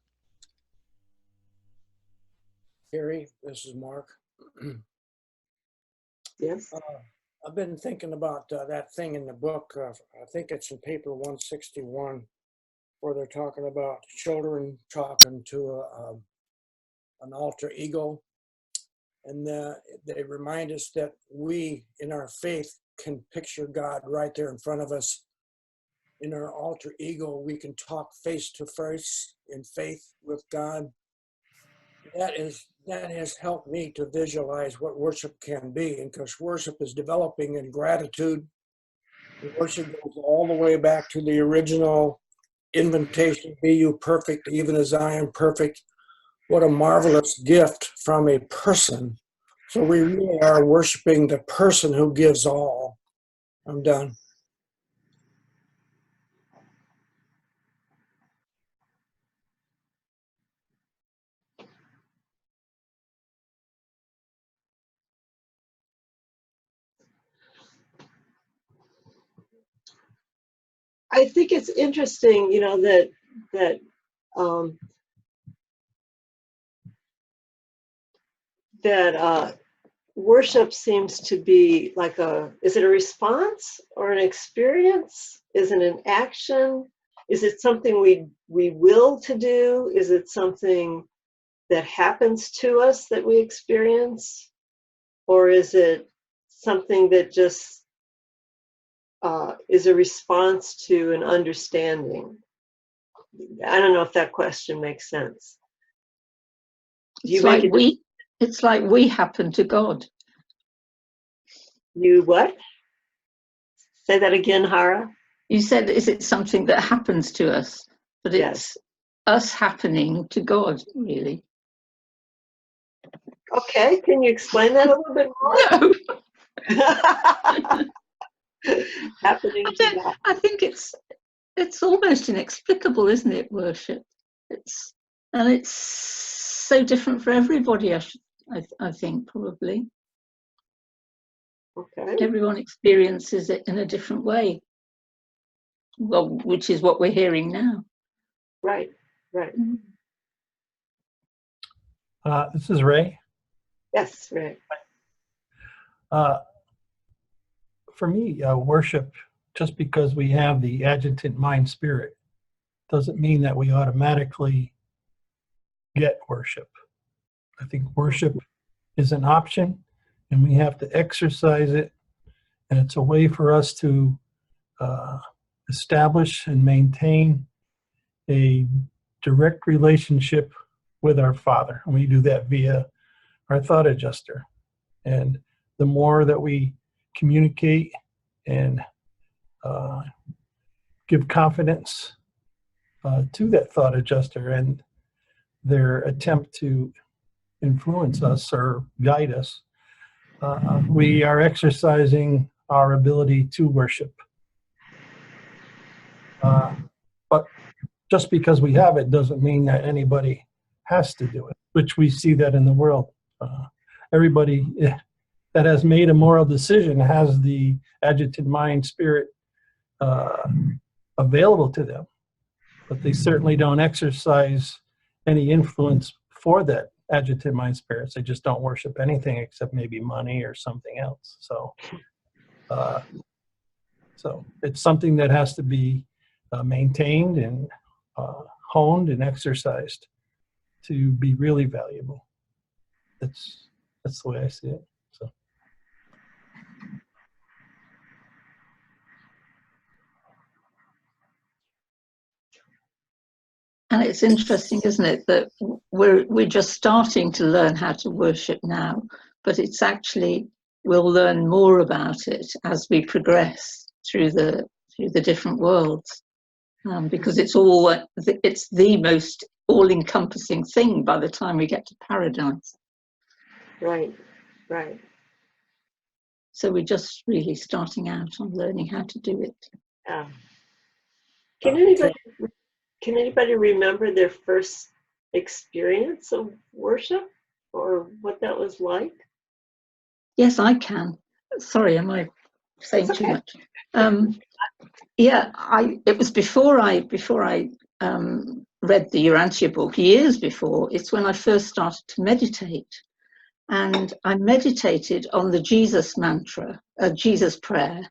Gary, this is Mark. Yes. I've been thinking about that thing in the book. I think it's in paper 161, where they're talking about children talking to an alter ego. And they remind us that we, in our faith, can picture God right there in front of us. In our alter ego, we can talk face to face in faith with God. That has helped me to visualize what worship can be, and because worship is developing in gratitude. Worship goes all the way back to the original invitation, be you perfect, even as I am perfect. What a marvelous gift from a person. So we really are worshiping the person who gives all. I'm done. I think it's interesting, you know, that worship seems to be like is it a response or an experience? Is it an action? Is it something we will to do? Is it something that happens to us that we experience? Or is it something that just is a response to an understanding? I don't know if that question makes sense. It's like we happen to God. You what? Say that again, Hara. You said, is it something that happens to us? But Yes. It's us happening to God, really. Okay, can you explain that a little bit more? No. Happening to God. I think it's almost inexplicable, isn't it, worship? It's so different for everybody, I think, probably. Okay. Everyone experiences it in a different way. Well, which is what we're hearing now. Right, right. This is Ray. Yes, Ray. For me, worship, just because we have the adjutant mind spirit, doesn't mean that we automatically get worship. I think worship is an option, and we have to exercise it, and it's a way for us to establish and maintain a direct relationship with our Father. And we do that via our thought adjuster. And the more that we communicate and give confidence to that thought adjuster and their attempt to influence us or guide us, we are exercising our ability to worship. But just because we have it doesn't mean that anybody has to do it, which we see that in the world. Everybody that has made a moral decision has the adjutant mind spirit available to them, but they certainly don't exercise any influence for that adjutant mind spirits. They just don't worship anything except maybe money or something else. So it's something that has to be maintained and honed and exercised to be really valuable. That's the way I see it. So. And it's interesting, isn't it, that we're just starting to learn how to worship now, but it's actually we'll learn more about it as we progress through the different worlds, because it's the most all-encompassing thing by the time we get to paradise. Right, right. So we're just really starting out on learning how to do it. Yeah. Can anybody remember their first experience of worship or what that was like? Yes, I can. Sorry, am I saying too much? Yeah, it was before I read the Urantia book, years before. It's when I first started to meditate, and I meditated on the Jesus mantra, Jesus prayer,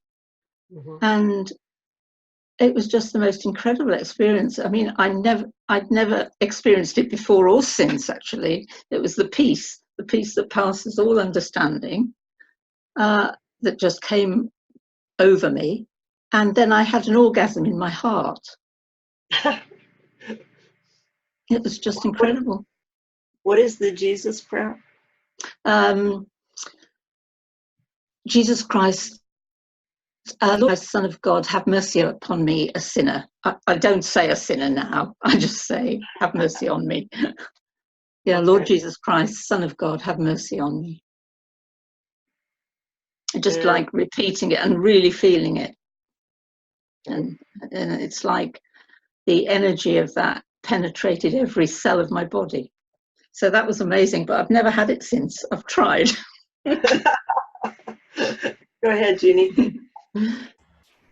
and it was just the most incredible experience. I mean, I'd never experienced it before or since. Actually, it was the peace that passes all understanding, that just came over me. And then I had an orgasm in my heart. It was just incredible. What is the Jesus prayer? Jesus Christ, Lord, Son of God, have mercy upon me, a sinner. I don't say a sinner now. I just say, have mercy on me. Yeah, okay. Lord Jesus Christ, Son of God, have mercy on me. Just like repeating it and really feeling it. And it's like the energy of that penetrated every cell of my body. So that was amazing, but I've never had it since. I've tried. Go ahead, Jeannie.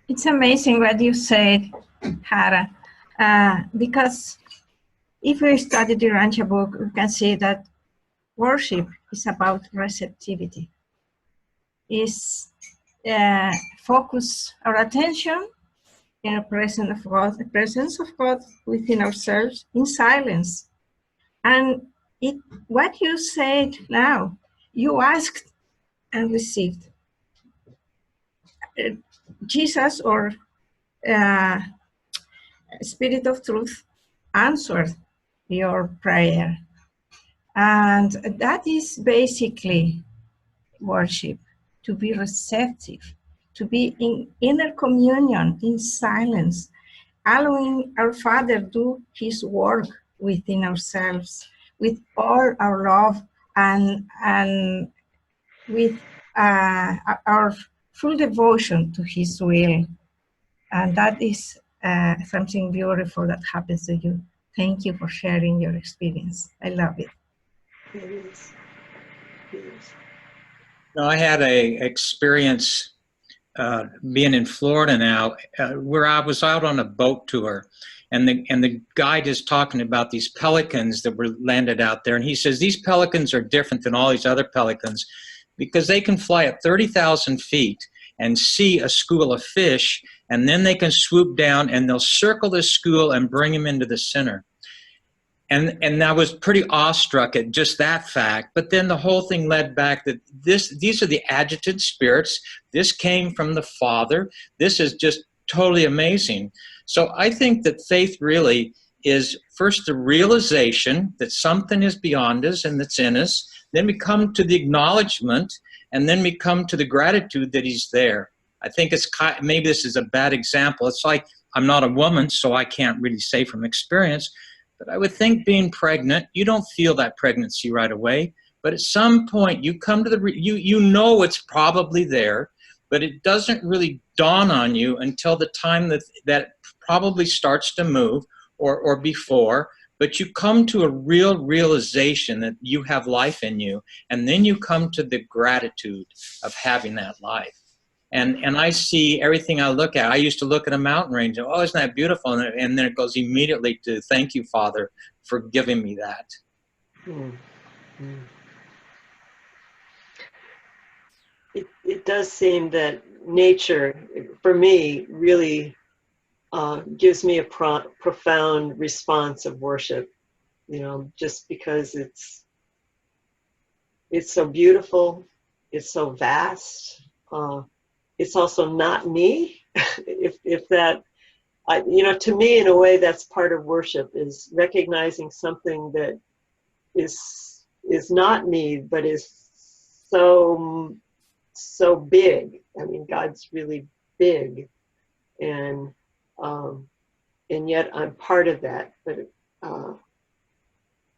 It's amazing what you said, Hara, because if we study the Urantia book, we can see that worship is about receptivity. Is focus our attention in the presence of God within ourselves in silence. And what you said now, you asked and received. Jesus or Spirit of Truth answered your prayer. And that is basically worship, to be receptive, to be in inner communion, in silence, allowing our Father do his work within ourselves with all our love and with our full devotion to his will. And that is something beautiful that happens to you. Thank you for sharing your experience. I love it. It is. It is. I had a experience being in Florida now, where I was out on a boat tour, and the guide is talking about these pelicans that were landed out there, and he says these pelicans are different than all these other pelicans because they can fly at 30,000 feet and see a school of fish, and then they can swoop down and they'll circle the school and bring them into the center. And I was pretty awestruck at just that fact. But then the whole thing led back that these are the adjutant spirits. This came from the Father. This is just totally amazing. So I think that faith really is first the realization that something is beyond us and that's in us. Then we come to the acknowledgement, and then we come to the gratitude that he's there. I think it's maybe this is a bad example. It's like I'm not a woman, so I can't really say from experience. But I would think being pregnant, you don't feel that pregnancy right away. But at some point, you come to you know it's probably there, but it doesn't really dawn on you until the time that probably starts to move or before. But you come to a real realization that you have life in you. And then you come to the gratitude of having that life. And I see everything I look at. I used to look at a mountain range and, oh, isn't that beautiful? And then it goes immediately to thank you, Father, for giving me that. It does seem that nature, for me, really gives me a profound response of worship, just because it's so beautiful, it's so vast. It's also not me. if that, to me, in a way, that's part of worship, is recognizing something that is not me, but is so so big. I mean, God's really big, and yet I'm part of that, but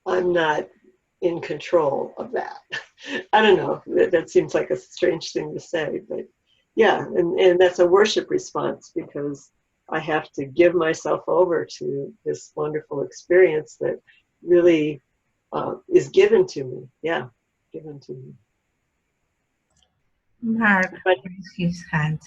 I'm not in control of that. I don't know. That seems like a strange thing to say, but yeah, and that's a worship response, because I have to give myself over to this wonderful experience that really is given to me. Yeah, given to me. Mark raised his hand.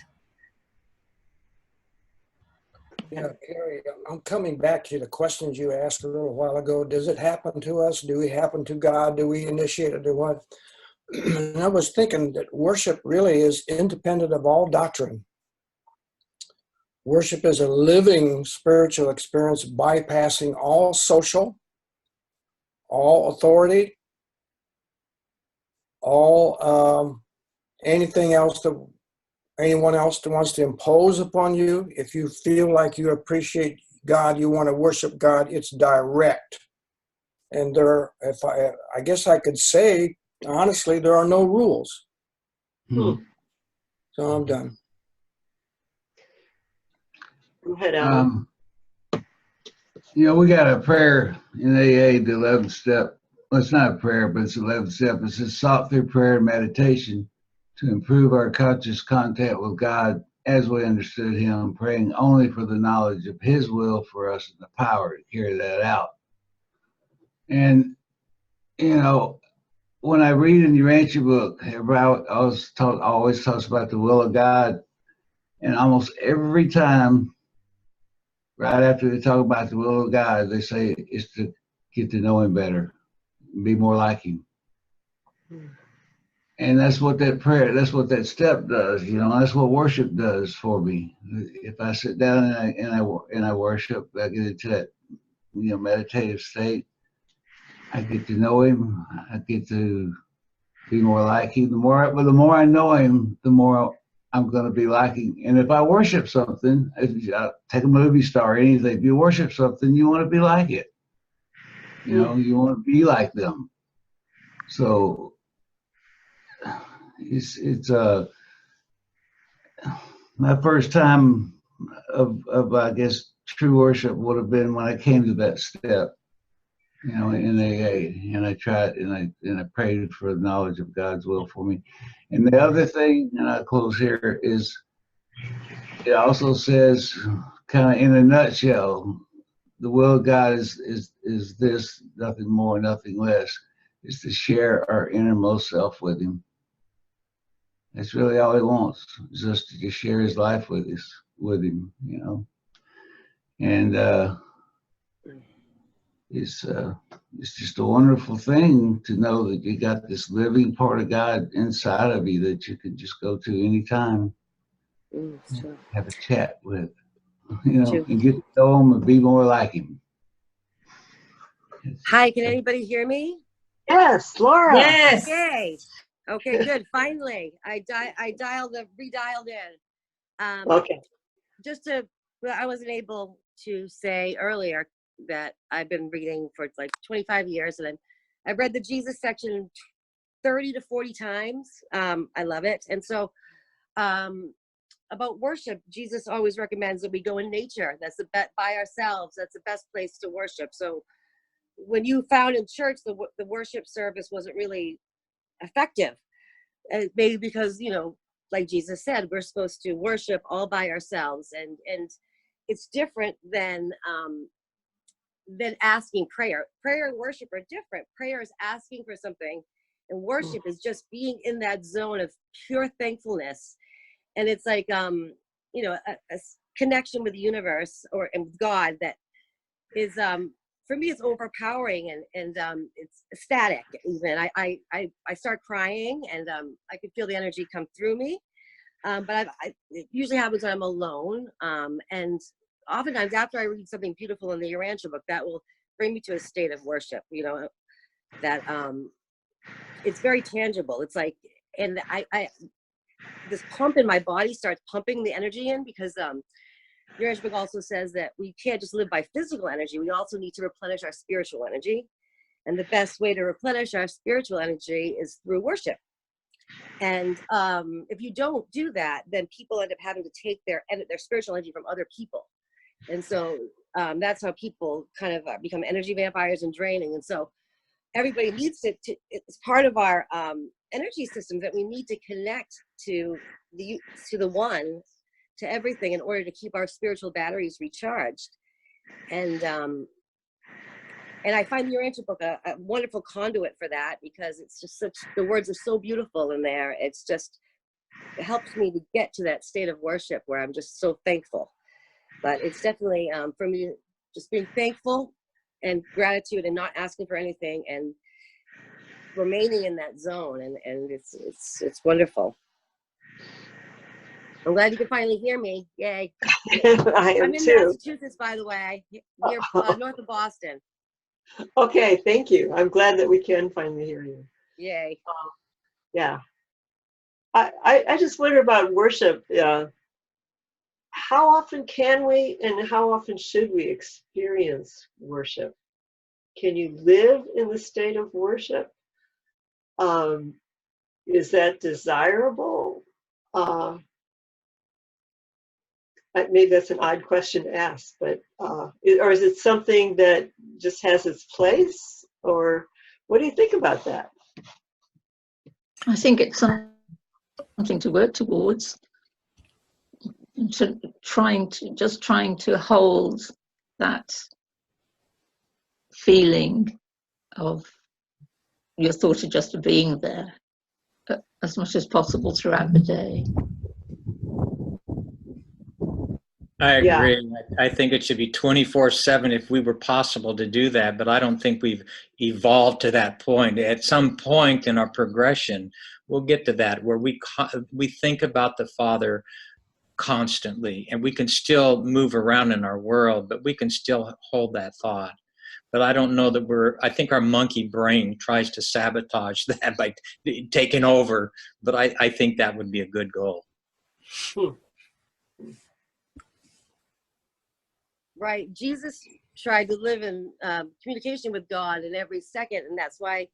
Yeah, Carrie, I'm coming back to the questions you asked a little while ago. Does it happen to us? Do we happen to God? Do we initiate it? Do what? And I was thinking that worship really is independent of all doctrine. Worship is a living spiritual experience, bypassing all social, all authority, all anything else that anyone else that wants to impose upon you. If you feel like you appreciate God, you want to worship God, it's direct. And I guess I could say, honestly, there are no rules. So I'm done. Go ahead, Alan. You know, we got a prayer in AA, the 11th step. Well, it's not a prayer, but it's the 11th step. It says, sought through prayer and meditation to improve our conscious contact with God as we understood Him, praying only for the knowledge of His will for us and the power to carry that out. And, you know, when I read in the Urantia Book, everybody always talks about the will of God. And almost every time, right after they talk about the will of God, they say it's to get to know Him better, be more like Him. And that's what that prayer, that's what that step does, you know, that's what worship does for me. If I sit down and I worship, I get into that, you know, meditative state. I get to know Him. I get to be more like Him. The more I know Him, the more I'm going to be like Him. And if I worship something, take a movie star or anything, if you worship something, you want to be like it. You know, you want to be like them. So it's my first time of I guess true worship would have been when I came to that step, you know, in AA, and I tried and I prayed for the knowledge of God's will for me. And the other thing, and I'll close here, is it also says, kind of in a nutshell, the will of God is this, nothing more, nothing less, is to share our innermost self with Him. That's really all He wants, is just to just share His life with Him, you know. And it's just a wonderful thing to know that you got this living part of God inside of you that you can just go to anytime, have a chat with, you know, and get to know Him and be more like Him. Hi, can anybody hear me? Yes, Laura. Yes. Yay. Okay, good. Finally, I redialed in. Okay. Just I wasn't able to say earlier that I've been reading for like 25 years, and I've read the Jesus section 30 to 40 times. I love it. And so about worship, Jesus always recommends that we go in nature. That's by ourselves. That's the best place to worship. So when you found in church, the worship service wasn't really effective. Maybe because, you know, like Jesus said, we're supposed to worship all by ourselves, and it's different than asking prayer. Prayer and worship are different. Prayer is asking for something, and worship is just being in that zone of pure thankfulness. And it's like you know, a connection with the universe and with God that is for me, it's overpowering, and it's ecstatic. Even I start crying, and I can feel the energy come through me. But it usually happens when I'm alone, and oftentimes after I read something beautiful in the Urantia book, that will bring me to a state of worship. You know, that it's very tangible. It's like, and I this pump in my body starts pumping the energy in, because Urantia Book also says that we can't just live by physical energy. We also need to replenish our spiritual energy. And the best way to replenish our spiritual energy is through worship. And if you don't do that, then people end up having to take their spiritual energy from other people. And so that's how people kind of become energy vampires and draining. And so everybody needs it's part of our energy system that we need to connect to the one, to everything, in order to keep our spiritual batteries recharged. And I find the Urantia book a wonderful conduit for that, because it's just the words are so beautiful in there. It helps me to get to that state of worship where I'm just so thankful. But it's definitely for me, just being thankful and gratitude and not asking for anything and remaining in that zone. And it's wonderful. I'm glad you can finally hear me. Yay. I'm in too. Massachusetts, by the way, near north of Boston. Okay, thank you. I'm glad that we can finally hear you. Yay. Yeah. I just wonder about worship. How often can we and how often should we experience worship? Can you live in the state of worship? Is that desirable? Maybe that's an odd question to ask, but or is it something that just has its place? Or what do you think about that? I think it's something to work towards. Trying to hold that feeling of your thought of just being there as much as possible throughout the day. I agree. Yeah. I think it should be 24/7 if we were possible to do that, but I don't think we've evolved to that point. At some point in our progression, we'll get to that where we think about the Father constantly, and we can still move around in our world, but we can still hold that thought. But I don't know that I think our monkey brain tries to sabotage that by taking over, but I think that would be a good goal. Right. Jesus tried to live in communication with God in every second, and that's why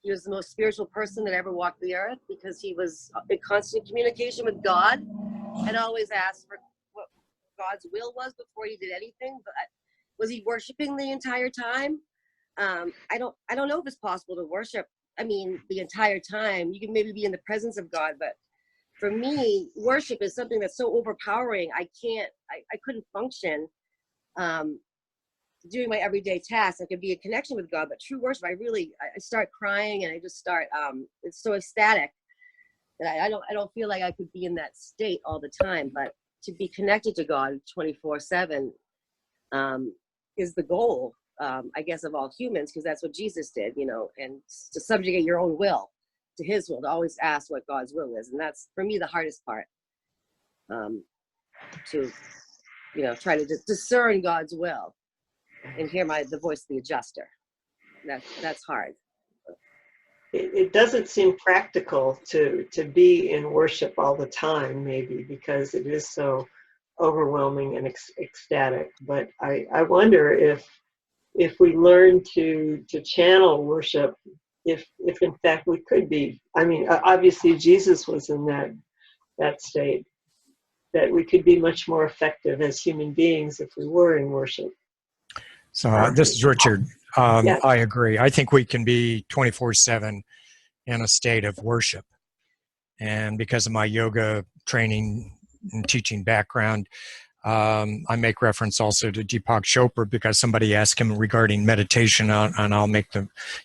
he was the most spiritual person that ever walked the earth, because he was in constant communication with God and always asked for what God's will was before he did anything. But was he worshiping the entire time? I don't know if it's possible to worship, the entire time. You can maybe be in the presence of God, but for me, worship is something that's so overpowering. I couldn't function doing my everyday tasks. I could be in connection with God, but true worship, I start crying, and I just start, it's so ecstatic that I don't feel like I could be in that state all the time. But to be connected to God 24/7 is the goal, I guess, of all humans, because that's what Jesus did, and to subjugate your own will to his will, to always ask what God's will is. And that's, for me, the hardest part, to try to discern God's will and hear the voice of the adjuster. That's hard. It doesn't seem practical to be in worship all the time, maybe, because it is so overwhelming and ecstatic. But I wonder if we learn to channel worship, if in fact we could be. Obviously Jesus was in that state, that we could be much more effective as human beings if we were in worship. So this is Richard. Yeah. I agree. I think we can be 24/7 in a state of worship. And because of my yoga training and teaching background, I make reference also to Deepak Chopra, because somebody asked him regarding meditation, and I'll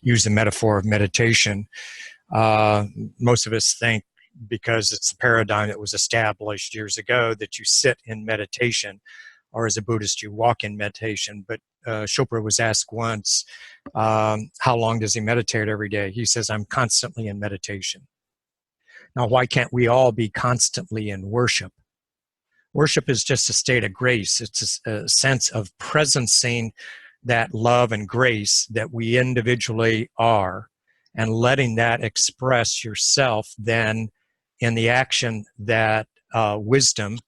use the metaphor of meditation. Most of us think, because it's the paradigm that was established years ago, that you sit in meditation, or as a Buddhist, you walk in meditation. But Chopra was asked once, how long does he meditate every day? He says, I'm constantly in meditation. Now, why can't we all be constantly in worship? Worship is just a state of grace. It's a sense of presencing that love and grace that we individually are, and letting that express yourself then in the action that wisdom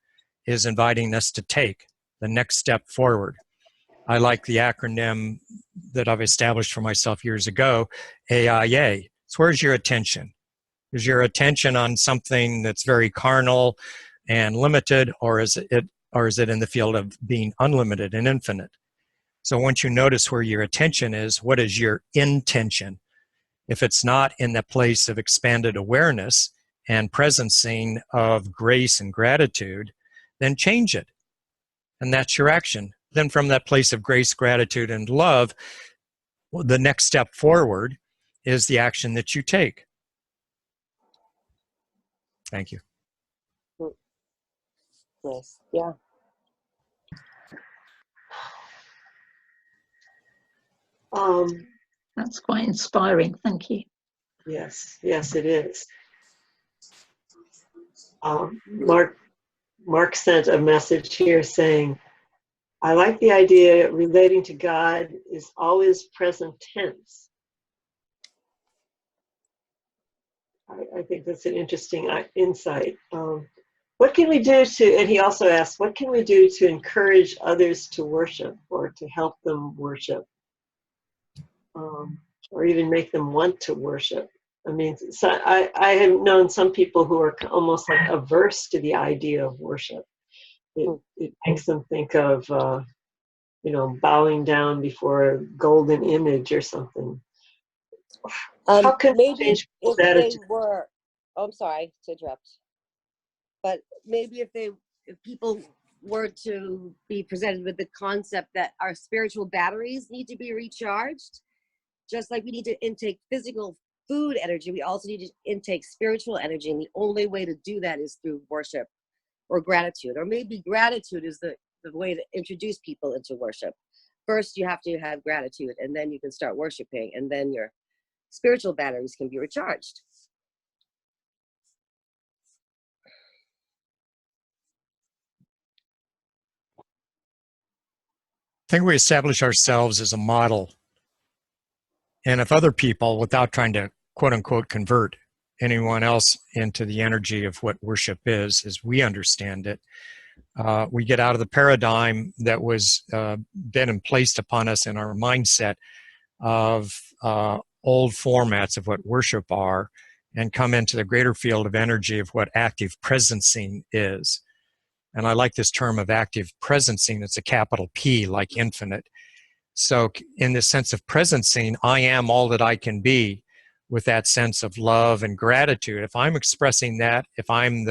is inviting us to take, the next step forward. I like the acronym that I've established for myself years ago, AIA. It's where's your attention? Is your attention on something that's very carnal and limited, or is it in the field of being unlimited and infinite? So once you notice where your attention is, what is your intention? If it's not in the place of expanded awareness and presencing of grace and gratitude, then change it. And that's your action. Then from that place of grace, gratitude, and love, the next step forward is the action that you take. Thank you. Nice. Yeah. That's quite inspiring. Thank you. Yes, yes, it is. Mark sent a message here saying, I like the idea relating to God is always present tense. I think that's an interesting insight. What can we do to, and he also asked, what can we do to encourage others to worship or to help them worship? Or even make them want to worship. I mean, so I have known some people who are almost like averse to the idea of worship. It makes them think of, bowing down before a golden image or something. How can we maybe change people's if attitude? they were, I'm sorry to interrupt, but maybe if people were to be presented with the concept that our spiritual batteries need to be recharged, just like we need to intake physical food energy, we also need to intake spiritual energy. And the only way to do that is through worship or gratitude. Or maybe gratitude is the way to introduce people into worship. First, you have to have gratitude, and then you can start worshiping, and then your spiritual batteries can be recharged. I think we establish ourselves as a model. And if other people, without trying to quote unquote convert anyone else into the energy of what worship is, as we understand it, we get out of the paradigm that was been and placed upon us in our mindset of old formats of what worship are, and come into the greater field of energy of what active presencing is. And I like this term of active presencing. It's a capital P, like infinite. So in the sense of presencing, I am all that I can be, with that sense of love and gratitude. If I'm expressing that, if I'm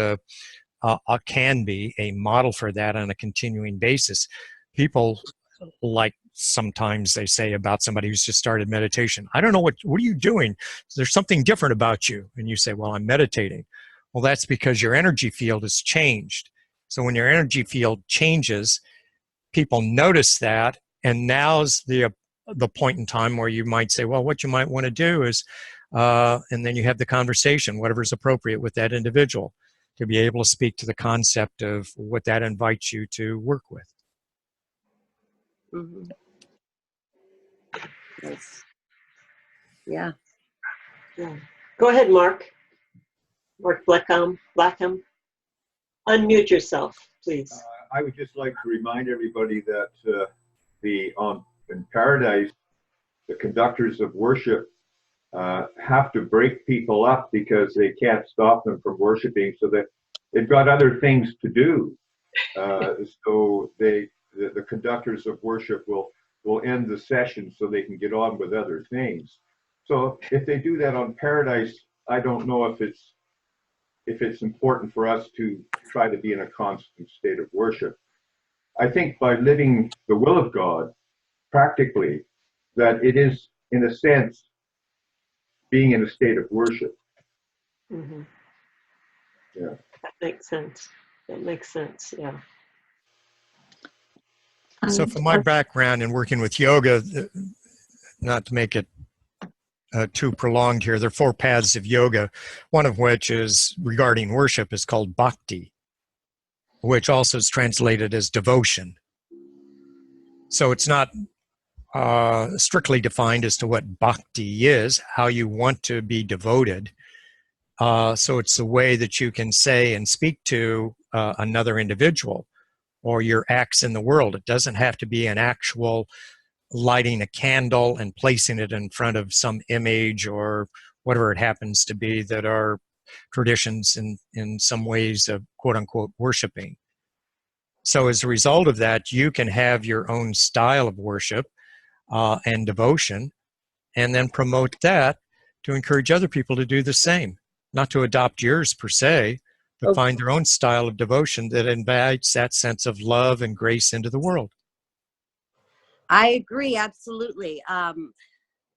can be a model for that on a continuing basis, people, like sometimes they say about somebody who's just started meditation, I don't know, what are you doing? There's something different about you. And you say, well, I'm meditating. Well, that's because your energy field has changed. So when your energy field changes, people notice that, and now's the point in time where you might say, well, what you might want to do is, and then you have the conversation, whatever's appropriate with that individual, to be able to speak to the concept of what that invites you to work with. Mm-hmm. Nice. Yeah. Go ahead, Mark. Mark Blackham. Unmute yourself, please. I would just like to remind everybody that in Paradise, the conductors of worship have to break people up because they can't stop them from worshiping, so that they've got other things to do. So the conductors of worship will end the session so they can get on with other things. So if they do that on Paradise, I don't know if it's important for us to try to be in a constant state of worship. I think by living the will of God practically, that it is, in a sense, being in a state of worship. Mm-hmm. Yeah. That makes sense. Yeah. So from my background in working with yoga, not to make it too prolonged here, there are 4 paths of yoga, one of which is regarding worship is called bhakti, which also is translated as devotion. So it's not strictly defined as to what bhakti is, how you want to be devoted. So it's a way that you can say and speak to another individual, or your acts in the world. It doesn't have to be an actual lighting a candle and placing it in front of some image or whatever it happens to be that are traditions in some ways of quote unquote worshiping. So as a result of that, you can have your own style of worship and devotion, and then promote that to encourage other people to do the same. Not to adopt yours per se, but find their own style of devotion that invites that sense of love and grace into the world. I agree, absolutely.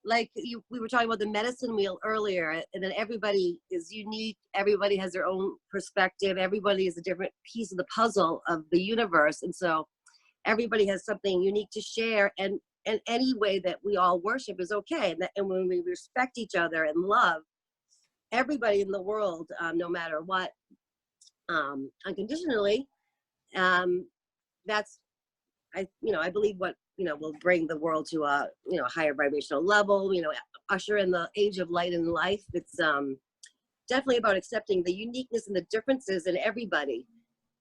Like we were talking about the medicine wheel earlier, and then everybody is unique. Everybody has their own perspective. Everybody is a different piece of the puzzle of the universe. And so everybody has something unique to share. And any way that we all worship is okay. And when we respect each other and love everybody in the world, no matter what, unconditionally, that's, I believe what, will bring the world to a, higher vibrational level, usher in the age of light and life. It's definitely about accepting the uniqueness and the differences in everybody.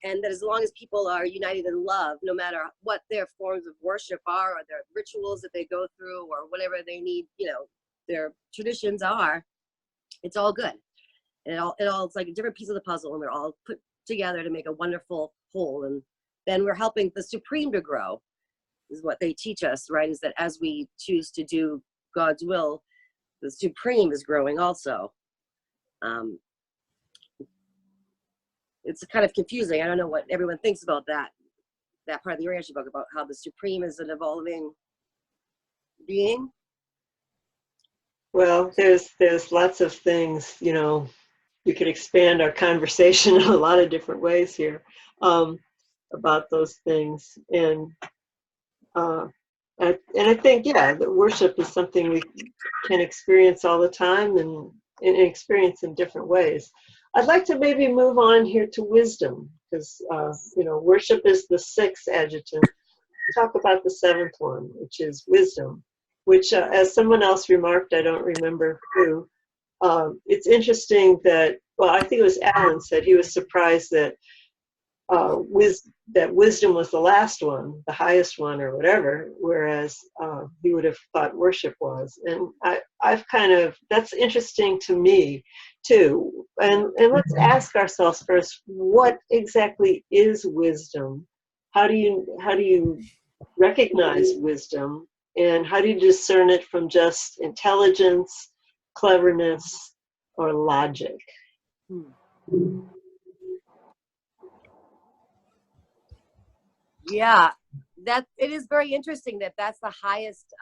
And that as long as people are united in love, no matter what their forms of worship are, or their rituals that they go through, or whatever they need, their traditions are, it's all good. And it's like a different piece of the puzzle, and we're all put together to make a wonderful whole. And then we're helping the Supreme to grow, is what they teach us, right? Is that as we choose to do God's will, the Supreme is growing also. It's kind of confusing. I don't know what everyone thinks about that part of the Urantia book, about how the Supreme is an evolving being. Well, there's lots of things, we could expand our conversation in a lot of different ways here about those things. And I think, that worship is something we can experience all the time and experience in different ways. I'd like to maybe move on here to wisdom, because, worship is the sixth adjutant. Talk about the seventh one, which is wisdom, which, as someone else remarked, I don't remember who, it's interesting that, I think it was Alan said he was surprised that wisdom was the last one, the highest one or whatever, whereas he would have thought worship was. And I've that's interesting to me too. And let's ask ourselves first, what exactly is wisdom? How do you recognize wisdom? And how do you discern it from just intelligence, cleverness, or logic? Yeah, it is very interesting that that's the highest,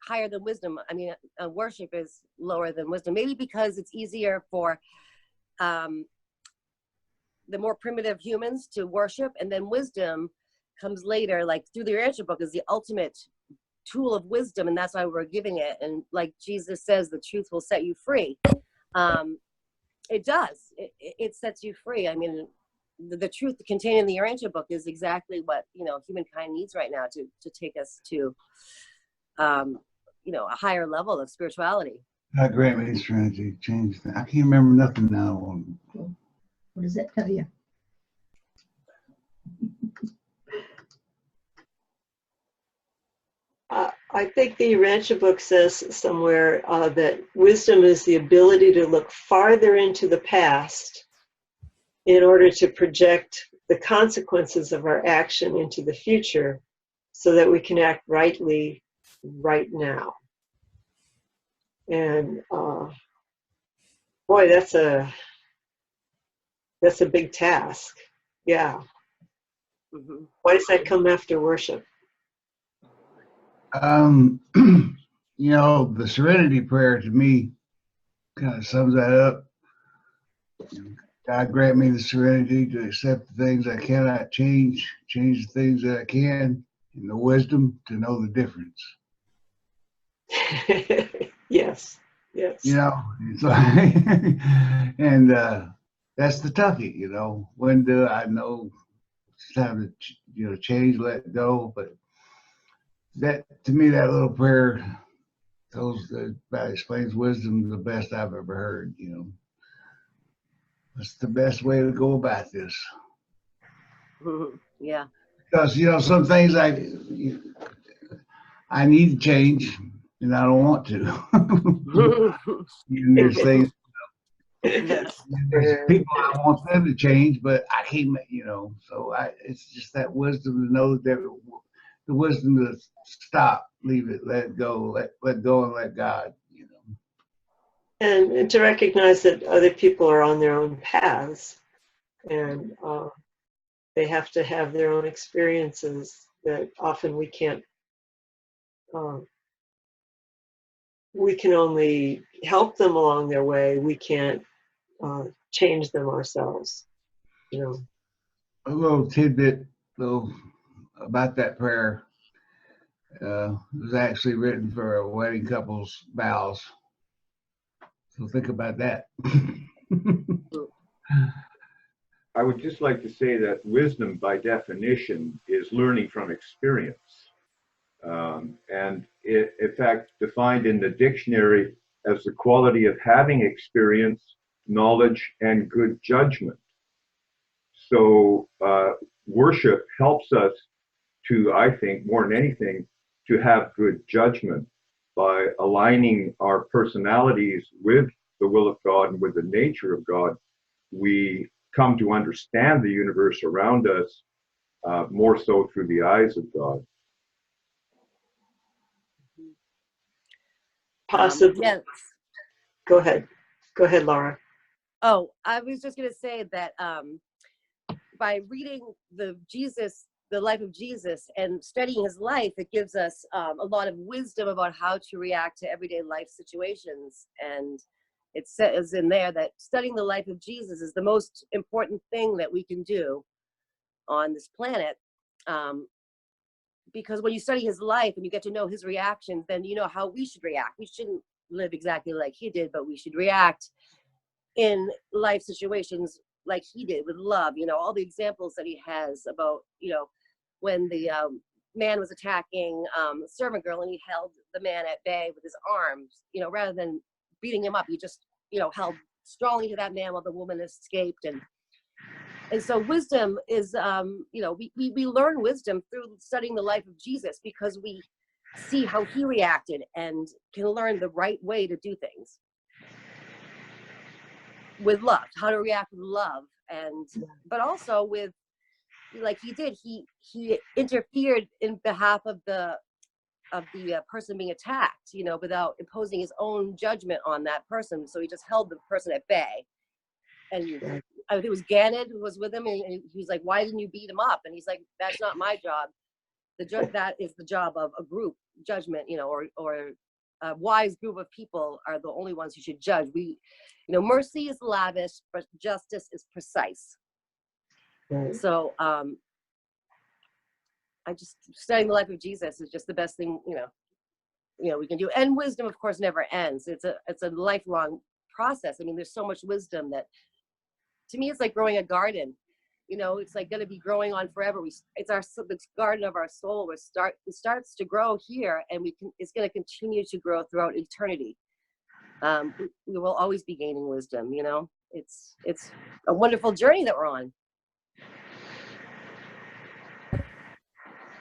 higher than wisdom. I mean, worship is lower than wisdom, maybe because it's easier for the more primitive humans to worship, and then wisdom comes later, like through the Urantia book is the ultimate tool of wisdom, and that's why we're giving it. And like Jesus says, the truth will set you free. It does. It sets you free. I mean, the truth contained in the Urantia book is exactly what humankind needs right now to take us to a higher level of spirituality. God grant me the serenity to change that. I can't remember nothing now. What does that tell you? I think the Urantia book says somewhere that wisdom is the ability to look farther into the past in order to project the consequences of our action into the future so that we can act rightly right now. And boy, that's a big task. Yeah. Mm-hmm. Why does that come after worship? The serenity prayer to me kind of sums that up. God grant me the serenity to accept the things I cannot change the things that I can, and the wisdom to know the difference. Yes. It's like, and that's the toughie, when do I know it's time to change, let go? But that, to me, that little prayer explains wisdom the best I've ever heard, That's the best way to go about this. Yeah. Because, some things I need to change, and I don't want to. There's things, there's people I want them to change, but I can't, so it's just that wisdom to know that the wisdom to stop, leave it, let go, let go and let God, And to recognize that other people are on their own paths, and they have to have their own experiences that often we can't. We can only help them along their way. We can't change them ourselves. A little tidbit, about that prayer. It was actually written for a wedding couple's vows. So think about that. I would just like to say that wisdom, by definition, is learning from experience. And it, in fact, defined in the dictionary as the quality of having experience, knowledge, and good judgment. So worship helps us to, I think, more than anything, to have good judgment by aligning our personalities with the will of God and with the nature of God. We come to understand the universe around us more so through the eyes of God. Possibly. Yes. Go ahead, Laura. Oh, I was just going to say that by reading the life of Jesus and studying his life, it gives us a lot of wisdom about how to react to everyday life situations. And it says in there that studying the life of Jesus is the most important thing that we can do on this planet. Because when you study his life and you get to know his reactions, then you know how we should react. We shouldn't live exactly like he did, but we should react in life situations like he did, with love. All the examples that he has about, when the man was attacking the servant girl and he held the man at bay with his arms, rather than beating him up, he just, held strongly to that man while the woman escaped. And so wisdom is, we learn wisdom through studying the life of Jesus, because we see how he reacted and can learn the right way to do things with love, how to react with love. And but also with, like he did, he interfered in behalf of the person being attacked, without imposing his own judgment on that person. So he just held the person at bay. And I think it was Gannon who was with him, and he was like, "Why didn't you beat him up?" And he's like, "That's not my job. That is the job of a group judgment, or a wise group of people are the only ones who should judge. Mercy is lavish, but justice is precise." Right. So I just studying the life of Jesus is just the best thing we can do. And wisdom, of course, never ends. It's a lifelong process. I mean, there's so much wisdom that, to me, it's like growing a garden. It's like going to be growing on forever. It's the garden of our soul. It starts to grow here, and it's going to continue to grow throughout eternity. We will always be gaining wisdom. It's a wonderful journey that we're on.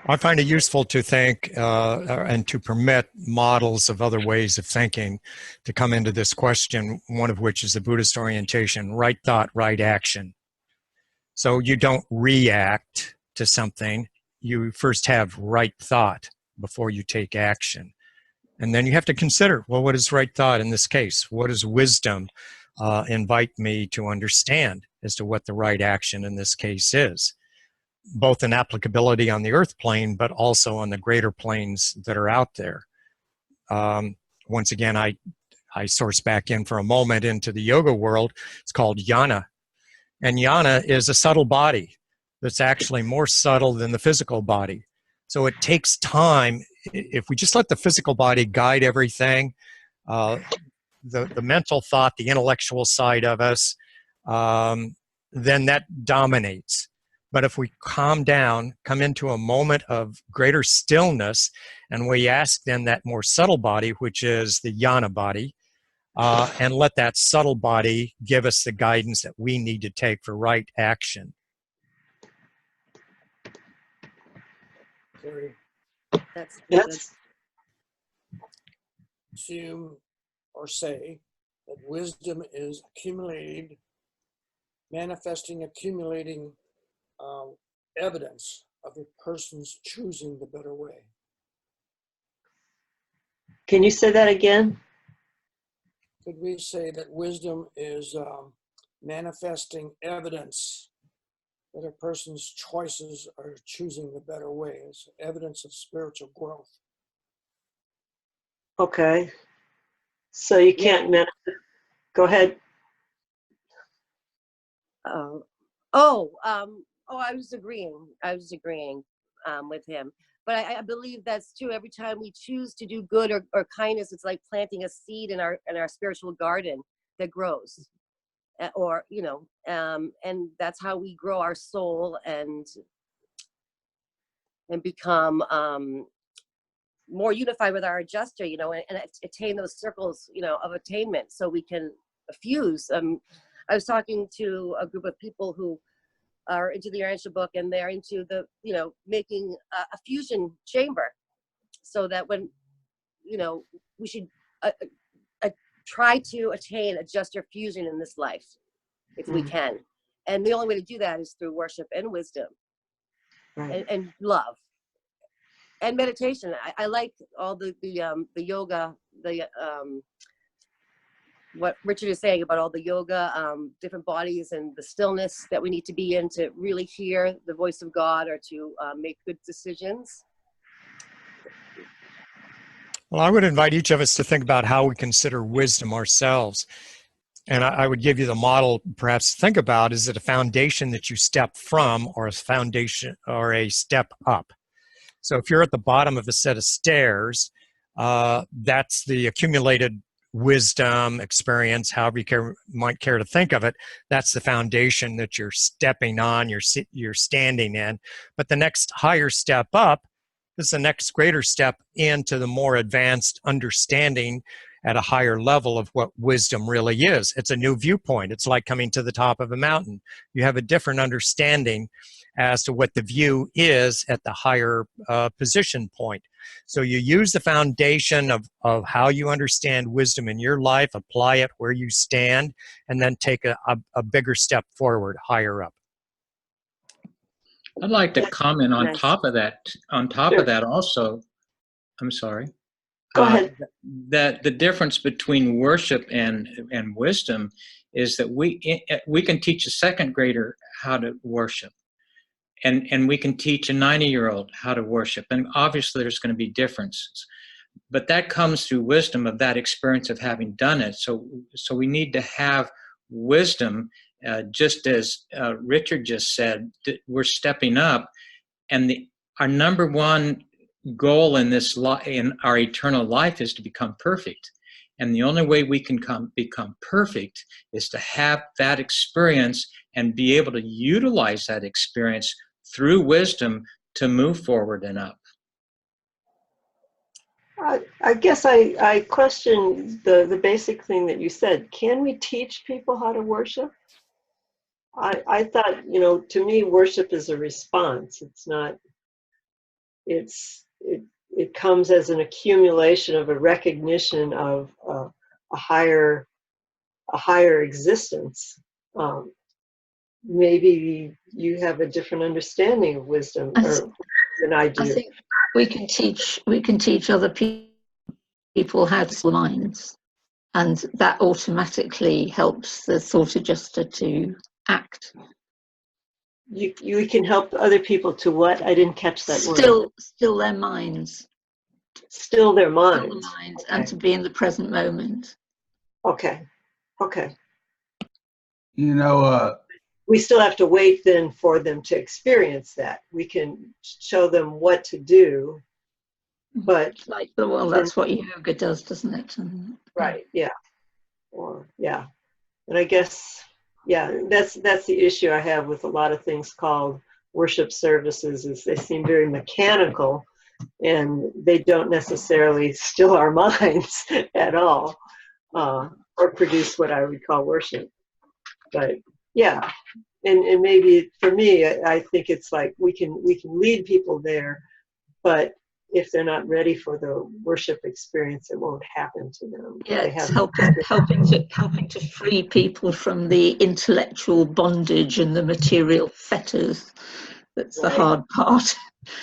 I find it useful to think and to permit models of other ways of thinking to come into this question, one of which is the Buddhist orientation: right thought, right action. So you don't react to something. You first have right thought before you take action. And then you have to consider, well, what is right thought in this case? What does wisdom invite me to understand as to what the right action in this case is? Both in applicability on the earth plane, but also on the greater planes that are out there. Once again, I source back in for a moment into the yoga world. It's called jnana. And jnana is a subtle body that's actually more subtle than the physical body. So it takes time. If we just let the physical body guide everything, the mental thought, the intellectual side of us, then that dominates. But if we calm down, come into a moment of greater stillness, and we ask then that more subtle body, which is the jnana body, and let that subtle body give us the guidance that we need to take for right action. That's assume or say that wisdom is accumulated, accumulating evidence of a person's choosing the better way. Can you say that again? Could we say that wisdom is manifesting evidence that a person's choices are choosing the better way? It's evidence of spiritual growth. Okay. So you can't manifest. Go ahead. I was agreeing. With him. But I believe that's true. Every time we choose to do good or kindness, it's like planting a seed in our spiritual garden that grows, and that's how we grow our soul and become more unified with our adjuster, and attain those circles, of attainment, so we can fuse. I was talking to a group of people who are into the Urantia book, and they're into the, making a fusion chamber, so that when, we should try to attain adjuster fusion in this life, if we can. And the only way to do that is through worship and wisdom, and love and meditation. I like all the yoga, what Richard is saying about all the yoga, different bodies, and the stillness that we need to be in to really hear the voice of God, or to make good decisions. Well, I would invite each of us to think about how we consider wisdom ourselves. And I would give you the model perhaps to think about. Is it a foundation that you step from, or a foundation or a step up? So if you're at the bottom of a set of stairs, that's the accumulated wisdom, experience, however you might care to think of it. That's the foundation that you're stepping on, you're standing in. But the next higher step up is the next greater step into the more advanced understanding at a higher level of what wisdom really is. It's a new viewpoint. It's like coming to the top of a mountain. You have a different understanding as to what the view is at the higher position point. So you use the foundation of how you understand wisdom in your life, apply it where you stand, and then take a bigger step forward, higher up. I'd like to comment on top of that. On top of that also, I'm sorry. Go ahead. That the difference between worship and wisdom is that we can teach a second grader how to worship. And we can teach a 90-year-old how to worship. And obviously there's going to be differences. But that comes through wisdom of that experience of having done it. So we need to have wisdom, just as Richard just said, we're stepping up. And our number one goal in in our eternal life is to become perfect. And the only way we can become perfect is to have that experience and be able to utilize that experience through wisdom to move forward and up. I guess I question the basic thing that you said. Can we teach people how to worship? I thought, to me, worship is a response. It's not, it comes as an accumulation of a recognition of a higher existence. Maybe you have a different understanding of wisdom than I do. I think we can teach other people how to minds, and that automatically helps the thought adjuster to act. You can help other people to what? I didn't catch that word. Still their minds. Still their minds. Okay. And to be in the present moment. Okay. We still have to wait then for them to experience that. We can show them what to do, but that's what yoga does, doesn't it? Right. Yeah. And I guess, that's the issue I have with a lot of things called worship services, is they seem very mechanical, and they don't necessarily still our minds at all, or produce what I would call worship. But yeah, and maybe for me, I think it's like we can lead people there, but if they're not ready for the worship experience, it won't happen to them. Yeah, They it's have helping to free people from the intellectual bondage and the material fetters. That's the Right. hard part,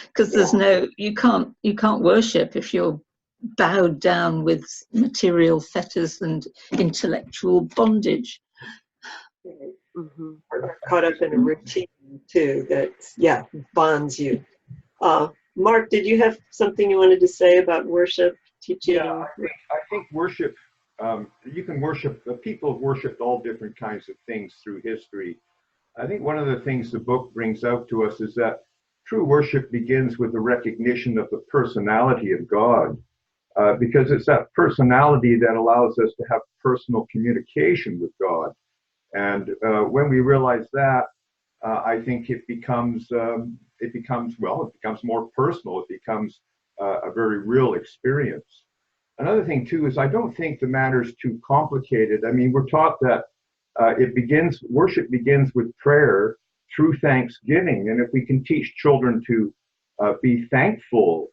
because there's no, you can't worship if you're bowed down with material fetters and intellectual bondage. Mm-hmm. Or caught up in a routine too that, yeah, bonds you. Mark, did you have something you wanted to say about worship teaching? Yeah, I think worship, you can worship, people have worshipped all different kinds of things through history. I think one of the things the book brings out to us is that true worship begins with the recognition of the personality of God, because it's that personality that allows us to have personal communication with God. And when we realize that, I think it becomes more personal. It becomes a very real experience. Another thing too is I don't think the matter's too complicated. I mean, we're taught that worship begins with prayer through thanksgiving, and if we can teach children to be thankful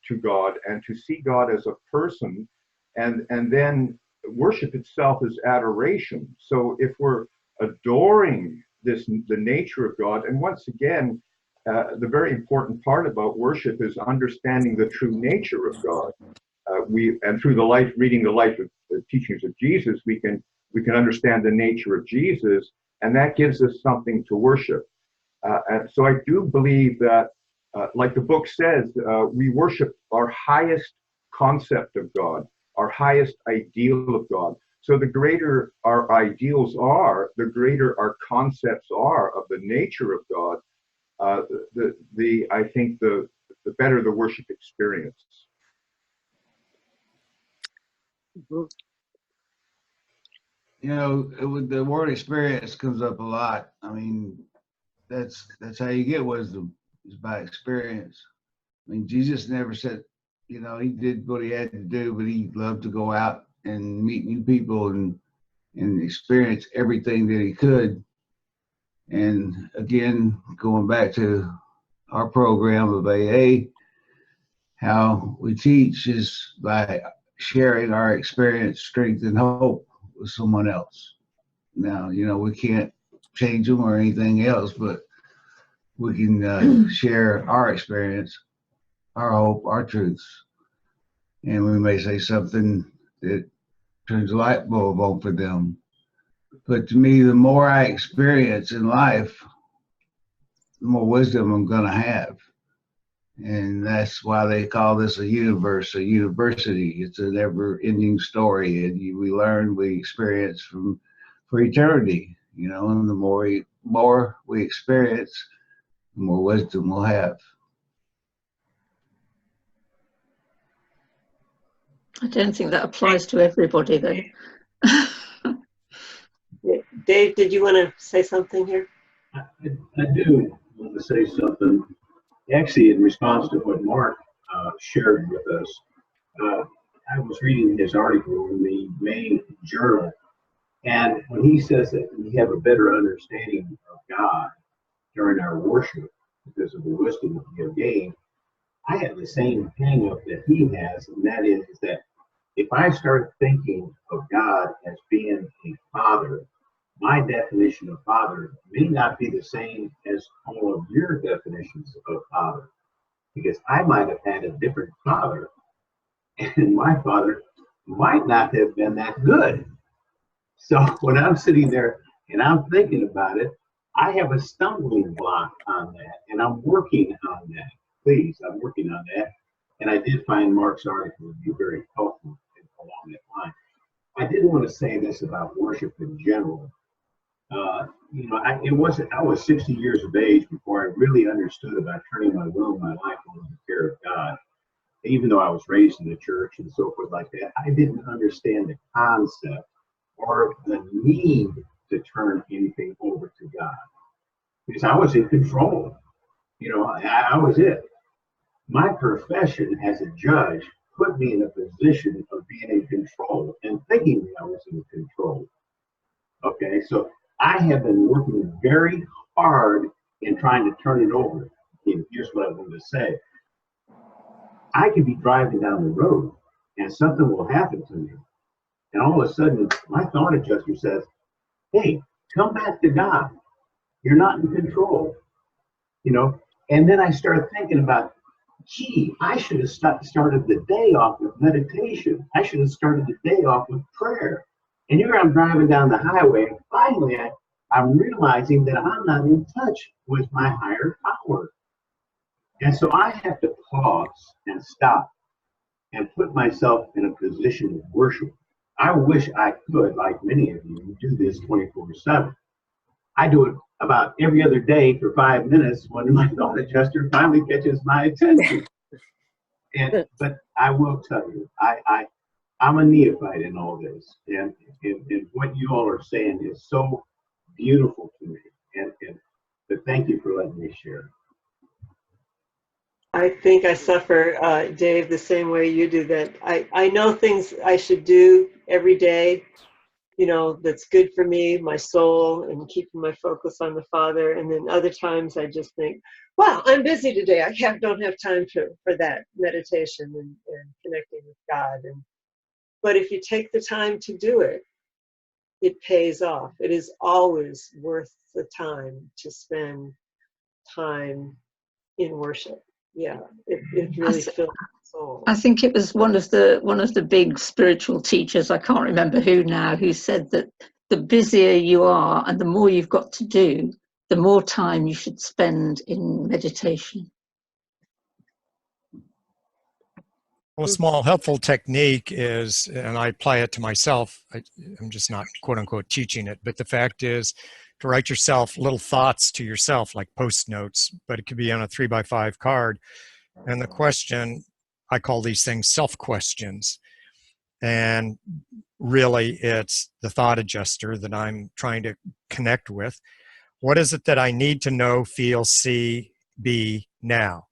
to God and to see God as a person, and then worship itself is adoration. So if we're adoring the nature of God, and once again, the very important part about worship is understanding the true nature of God. And through reading the life of the teachings of Jesus, we can understand the nature of Jesus, and that gives us something to worship. And so I do believe that, like the book says, we worship our highest concept of God, our highest ideal of God. So the greater our ideals are, the greater our concepts are of the nature of God, I think the better the worship experience. You know, the word experience comes up a lot. I mean, that's how you get wisdom, is by experience. I mean, Jesus never said, you know, he did what he had to do, but he loved to go out and meet new people and experience everything that he could. And again, going back to our program of AA, how we teach is by sharing our experience, strength, and hope with someone else. Now, you know, we can't change them or anything else, but we can share our experience, our hope, our truths. And we may say something that turns a light bulb on for them. But to me, the more I experience in life, the more wisdom I'm going to have. And that's why they call this a universe, a university. It's a never-ending story, and we learn, we experience for eternity. You know, and the more we experience, the more wisdom we'll have. I don't think that applies to everybody, though. Dave, did you want to say something here? I do want to say something. Actually, in response to what Mark shared with us, I was reading his article in the main journal, and when he says that we have a better understanding of God during our worship because of the wisdom that we have gained, I have the same hang up that he has, and that is that if I start thinking of God as being a father, my definition of father may not be the same as all of your definitions of father, because I might have had a different father, and my father might not have been that good. So when I'm sitting there and I'm thinking about it, I have a stumbling block on that, and I'm working on that. Please, I'm working on that. And I did find Mark's article to be very helpful along that line. I did want to say this about worship in general. You know, I was 60 years of age before I really understood about turning my will and my life over to the care of God. Even though I was raised in the church and so forth like that, I didn't understand the concept or the need to turn anything over to God, because I was in control. You know, I was it. My profession as a judge put me in a position of being in control and thinking that I was in control. Okay, so I have been working very hard in trying to turn it over. And here's what I wanted to say. I could be driving down the road and something will happen to me. And all of a sudden, my thought adjuster says, hey, come back to God. You're not in control, you know? And then I started thinking about, gee, I should have started the day off with meditation. I should have started the day off with prayer. And here I'm driving down the highway, and finally I'm realizing that I'm not in touch with my higher power. And so I have to pause and stop and put myself in a position of worship. I wish I could, like many of you, do this 24/7. I do it about every other day for 5 minutes when my thought adjuster finally catches my attention. But I will tell you, I'm a neophyte in all this, and what you all are saying is so beautiful to me. But thank you for letting me share. I think I suffer, Dave, the same way you do. That I know things I should do every day, you know, that's good for me, my soul, and keeping my focus on the Father. And then other times I just think, wow, I'm busy today. Don't have time for that meditation and connecting with God. But if you take the time to do it, it pays off. It is always worth the time to spend time in worship. Yeah, it really fills the soul. I think it was one of the big spiritual teachers, I can't remember who now, who said that the busier you are and the more you've got to do, the more time you should spend in meditation. Well, a small helpful technique is, and I apply it to myself, I'm just not quote unquote teaching it, but the fact is to write yourself little thoughts to yourself, like post notes, but it could be on a 3x5 card. And the question, I call these things self-questions. And really it's the thought adjuster that I'm trying to connect with. What is it that I need to know, feel, see, be now?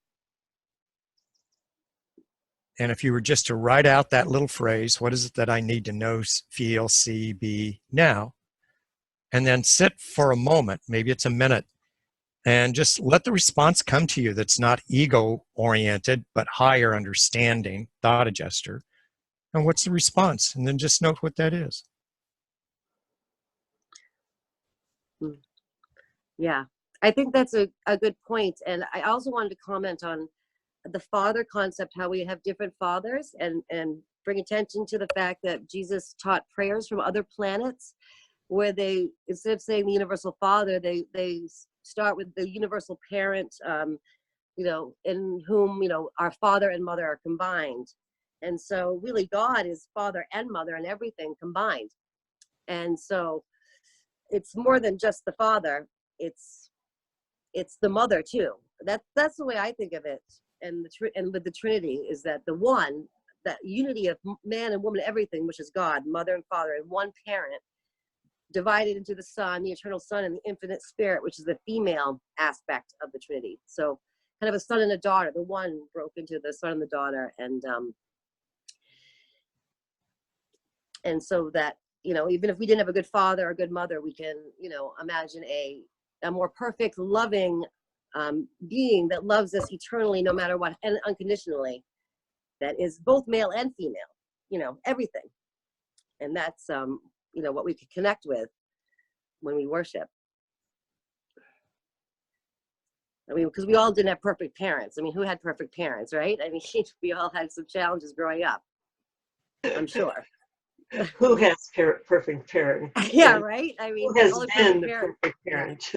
And if you were just to write out that little phrase, what is it that I need to know, feel, see, be now? And then sit for a moment, maybe it's a minute, and just let the response come to you that's not ego-oriented, but higher understanding, thought adjuster. And what's the response? And then just note what that is. Yeah, I think that's a good point. And I also wanted to comment on the father concept, how we have different fathers, and bring attention to the fact that Jesus taught prayers from other planets, where they, instead of saying the universal father, they start with the universal parent, you know, in whom, you know, our father and mother are combined. And so really God is father and mother and everything combined. And so it's more than just the father, it's the mother too. That's the way I think of it. And with the Trinity is that the one, that unity of man and woman, everything, which is God, mother and father, and one parent, divided into the Son, the eternal Son, and the infinite Spirit, which is the female aspect of the Trinity. So kind of a son and a daughter. The one broke into the son and the daughter, and so that, you know, even if we didn't have a good father or a good mother, we can, you know, imagine a more perfect, loving being that loves us eternally, no matter what, and unconditionally, that is both male and female, you know, everything. And that's, you know, what we could connect with when we worship. I mean, because we all didn't have perfect parents. I mean, who had perfect parents, right? I mean, we all had some challenges growing up, I'm sure. Who has perfect parent? Yeah, right? I mean, who has been the perfect parent?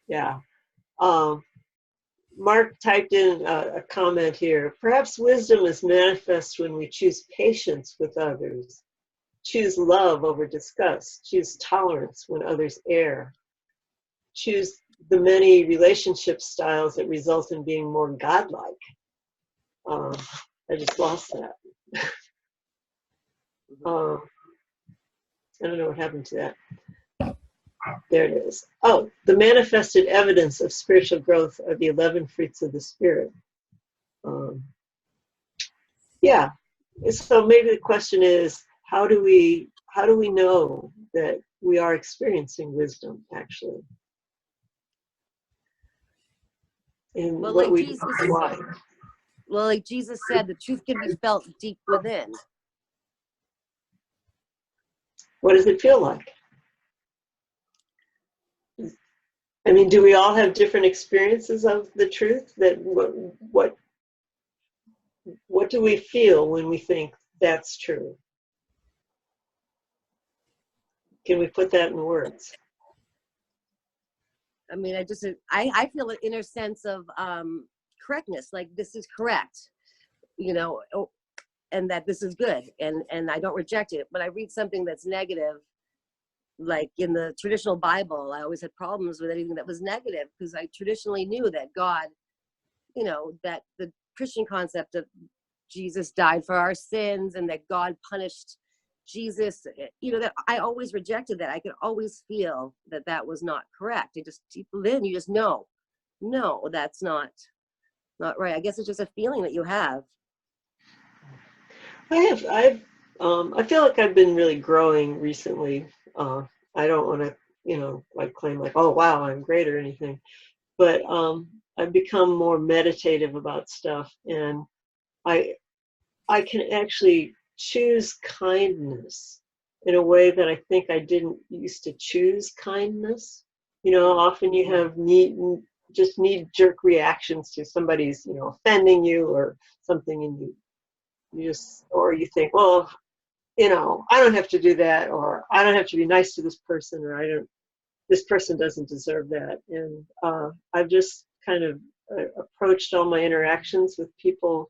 Yeah. Mark typed in a comment here. Perhaps wisdom is manifest when we choose patience with others, choose love over disgust, choose tolerance when others err, choose the many relationship styles that result in being more godlike. I just lost that. I don't know what happened to that. There it is. Oh, the manifested evidence of spiritual growth are the 11 fruits of the Spirit. Yeah. So maybe the question is, how do we know that we are experiencing wisdom actually? And Well, what like we Jesus, why? Well, like Jesus said, the truth can be felt deep within. What does it feel like? I mean, do we all have different experiences of the truth? That what do we feel when we think that's true? Can we put that in words? I mean, I feel an inner sense of correctness, like this is correct, you know, and that this is good, and I don't reject it. But I read something that's negative, like in the traditional Bible, I always had problems with anything that was negative, because I traditionally knew that God, you know, that the Christian concept of Jesus died for our sins and that God punished Jesus, you know, that I always rejected that. I could always feel that that was not correct. It just deep within, you just know, no, that's not right. I guess it's just a feeling that you have. I feel like I've been really growing recently. I don't want to, you know, like claim like, oh wow, I'm great or anything, but I've become more meditative about stuff, and I can actually choose kindness in a way that I think I didn't used to choose kindness. You know, often you have knee-jerk reactions to somebody's, you know, offending you or something, and or you think, well, you know, I don't have to do that, or I don't have to be nice to this person, or this person doesn't deserve that. And I've just kind of approached all my interactions with people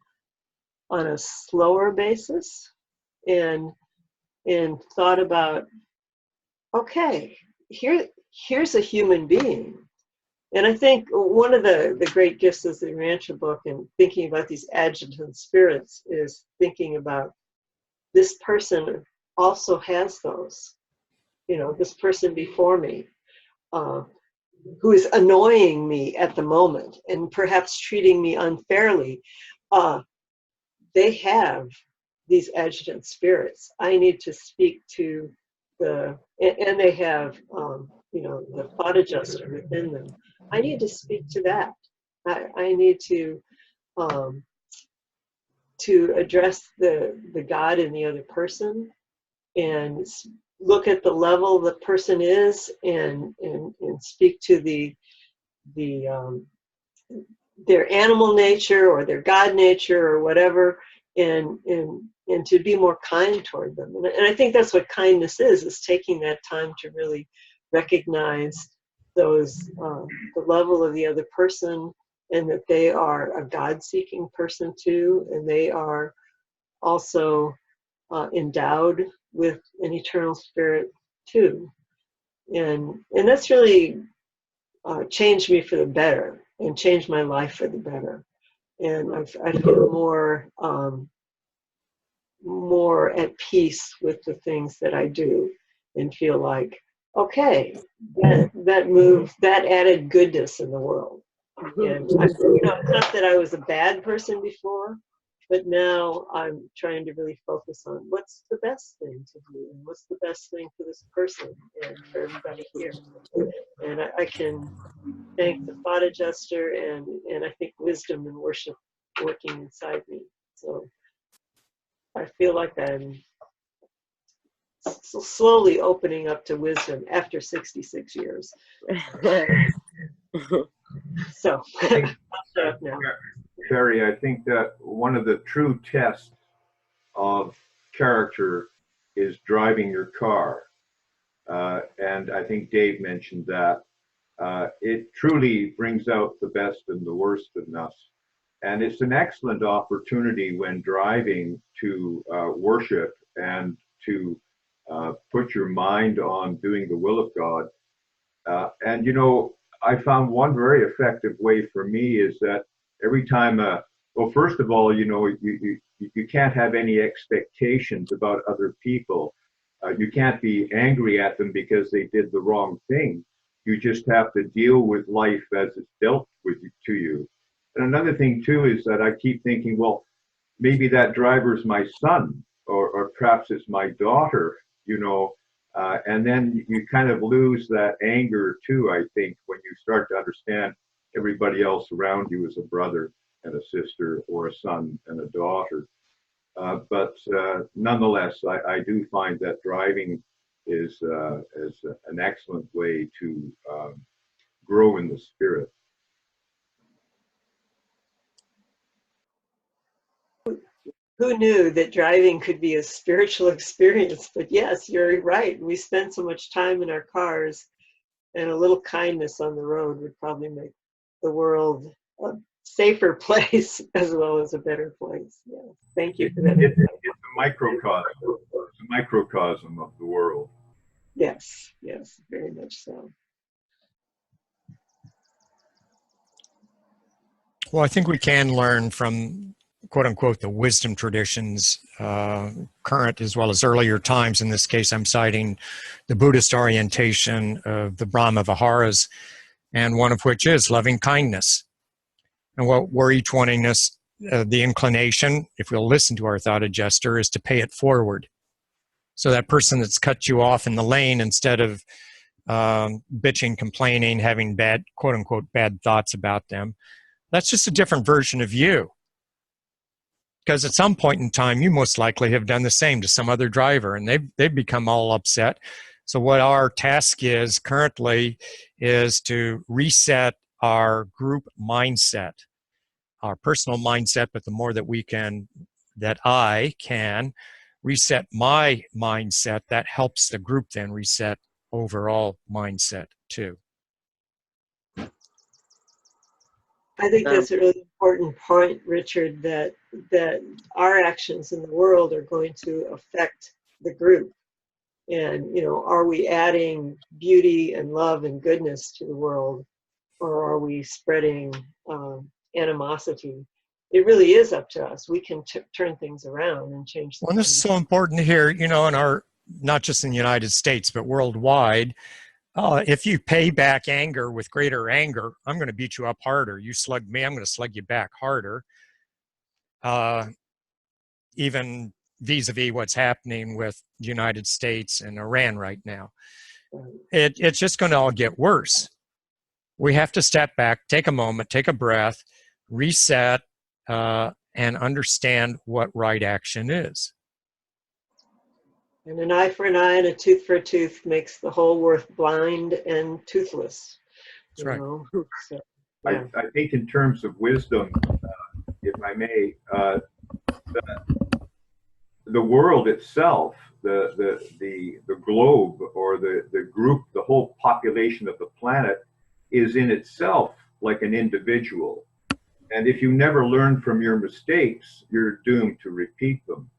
on a slower basis, and thought about, okay, here's a human being. And I think one of the great gifts of the Urantia book, and thinking about these adjutant spirits, is thinking about this person also has those. You know, this person before me, who is annoying me at the moment and perhaps treating me unfairly, they have these adjutant spirits. I need to speak to and they have, you know, the thought adjuster within them. I need to speak to that. I need to address the God in the other person, and look at the level the person is, and speak to their animal nature or their God nature or whatever, and to be more kind toward them. And I think that's what kindness is taking that time to really recognize those, the level of the other person, and that they are a God-seeking person too, and they are also endowed with an eternal spirit too. And that's really changed me for the better, and changed my life for the better. And I feel more at peace with the things that I do, and feel like, okay, that added goodness in the world. And you know, it's not that I was a bad person before, but now I'm trying to really focus on what's the best thing to do, and what's the best thing for this person and for everybody here. And I can thank the thought adjuster, and I think wisdom and worship working inside me. So I feel like I'm slowly opening up to wisdom after 66 years. So I'll shut up now. Sherry, I think that one of the true tests of character is driving your car. And I think Dave mentioned that. It truly brings out the best and the worst in us. And it's an excellent opportunity when driving to worship and to put your mind on doing the will of God. And, you know, I found one very effective way for me is that every time, well, first of all, you know, you can't have any expectations about other people. You can't be angry at them because they did the wrong thing. You just have to deal with life as it's dealt with to you. And another thing too is that I keep thinking, well, maybe that driver's my son, or perhaps it's my daughter, you know, and then you kind of lose that anger too, I think, when you start to understand everybody else around you as a brother. and a sister, or a son and a daughter. But nonetheless, I do find that driving is an excellent way to grow in the spirit. Who knew that driving could be a spiritual experience? But yes, you're right. We spend so much time in our cars, and a little kindness on the road would probably make the world a safer place as well as a better place. Yeah. Thank you for that. It's a microcosm. It's a microcosm of the world. Yes, yes, very much so. Well, I think we can learn from, quote unquote, the wisdom traditions, current as well as earlier times. In this case, I'm citing the Buddhist orientation of the Brahma Viharas, and one of which is loving kindness. And what we're each wanting us, the inclination, if we'll listen to our thought adjuster, is to pay it forward. So that person that's cut you off in the lane, instead of bitching, complaining, having bad, quote unquote, bad thoughts about them, that's just a different version of you. Because at some point in time, you most likely have done the same to some other driver, and they've become all upset. So what our task is currently is to reset our group mindset, our personal mindset, but the more that we can, that I can reset my mindset, that helps the group then reset overall mindset too. I think that's a really important point, Richard, that our actions in the world are going to affect the group. And, you know, are we adding beauty and love and goodness to the world, or are we spreading animosity? It really is up to us. We can turn things around and change things. Well, this is so important here, you know, in our, not just in the United States, but worldwide. If you pay back anger with greater anger, I'm going to beat you up harder. You slug me, I'm going to slug you back harder. Even vis-a-vis what's happening with the United States and Iran right now. It's just going to all get worse. We have to step back, take a moment, take a breath, reset, and understand what right action is. And an eye for an eye and a tooth for a tooth makes the whole world blind and toothless. That's right. So, yeah. I think in terms of wisdom, if I may, the world itself, the globe, or the group, the whole population of the planet is in itself like an individual. And if you never learn from your mistakes, you're doomed to repeat them.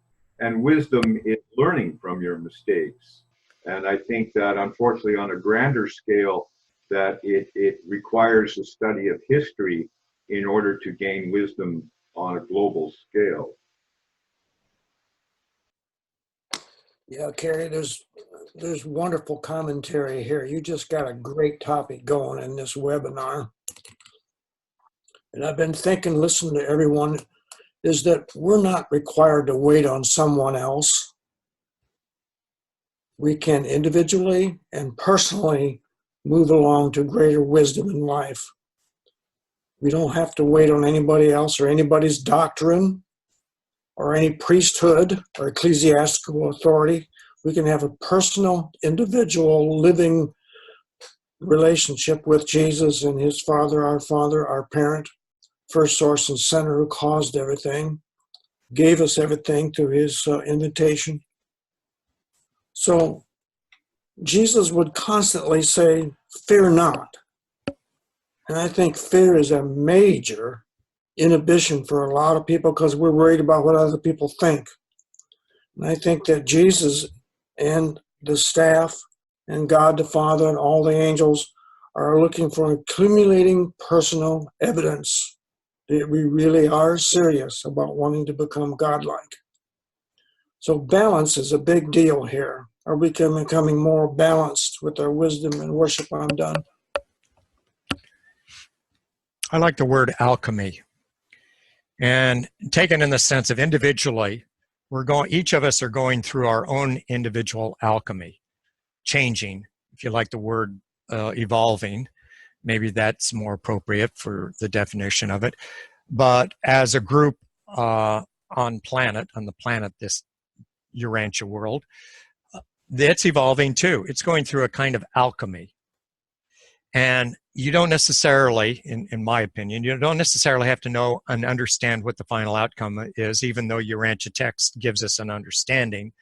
And wisdom is learning from your mistakes. And I think that, unfortunately, on a grander scale, that it requires a study of history in order to gain wisdom on a global scale. Yeah, Carrie, there's wonderful commentary here. You just got a great topic going in this webinar. And I've been thinking, listening to everyone, is that we're not required to wait on someone else. We can individually and personally move along to greater wisdom in life. We don't have to wait on anybody else or anybody's doctrine or any priesthood or ecclesiastical authority. We can have a personal, individual, living relationship with Jesus and his Father, our parent, first source and center, who caused everything, gave us everything through his invitation. So Jesus would constantly say, fear not. And I think fear is a major inhibition for a lot of people because we're worried about what other people think. And I think that Jesus and the staff and God the Father and all the angels are looking for accumulating personal evidence that we really are serious about wanting to become godlike. So balance is a big deal here. Are we becoming more balanced with our wisdom and worship? I'm done. I like the word alchemy. And taken in the sense of individually, each of us are going through our own individual alchemy, changing, if you like the word evolving. Maybe that's more appropriate for the definition of it. But as a group on the planet, this Urantia world, it's evolving too. It's going through a kind of alchemy. And you don't necessarily, in my opinion, you don't necessarily have to know and understand what the final outcome is, even though Urantia text gives us an understanding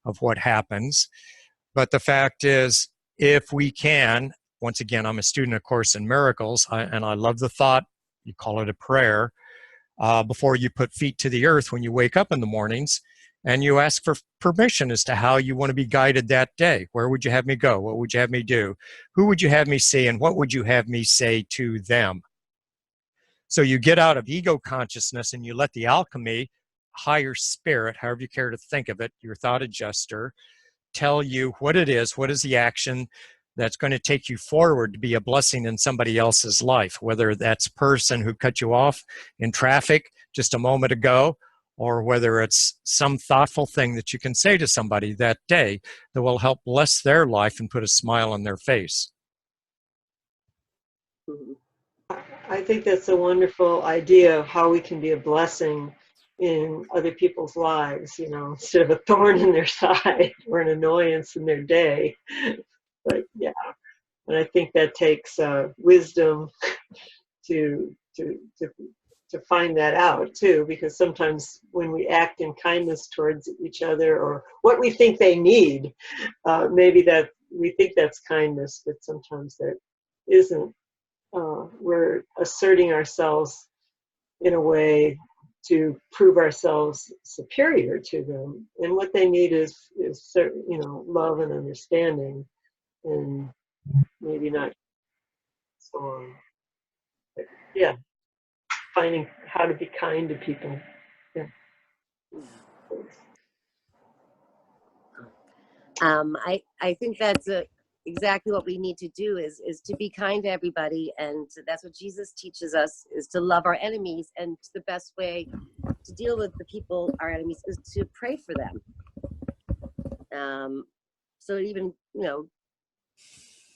of what happens. But the fact is, if we can, once again, I'm a student of Course in Miracles, and I love the thought, you call it a prayer, before you put feet to the earth when you wake up in the mornings, and you ask for permission as to how you want to be guided that day. Where would you have me go? What would you have me do? Who would you have me see? And what would you have me say to them? So you get out of ego consciousness and you let the alchemy, higher spirit, however you care to think of it, your thought adjuster, tell you what it is, what is the action that's going to take you forward to be a blessing in somebody else's life, whether that's person who cut you off in traffic just a moment ago, or whether it's some thoughtful thing that you can say to somebody that day that will help bless their life and put a smile on their face. I think that's a wonderful idea of how we can be a blessing in other people's lives, you know, instead of a thorn in their side or an annoyance in their day. But yeah, and I think that takes wisdom to find that out too, because sometimes when we act in kindness towards each other or what we think they need, maybe that we think that's kindness, but sometimes that isn't. We're asserting ourselves in a way to prove ourselves superior to them, and what they need is certain, you know, love and understanding, and maybe not so on. But yeah, finding how to be kind to people. Yeah. I think that's exactly what we need to do is to be kind to everybody, and that's what Jesus teaches us, is to love our enemies, and the best way to deal with the people, our enemies, is to pray for them. So even, you know,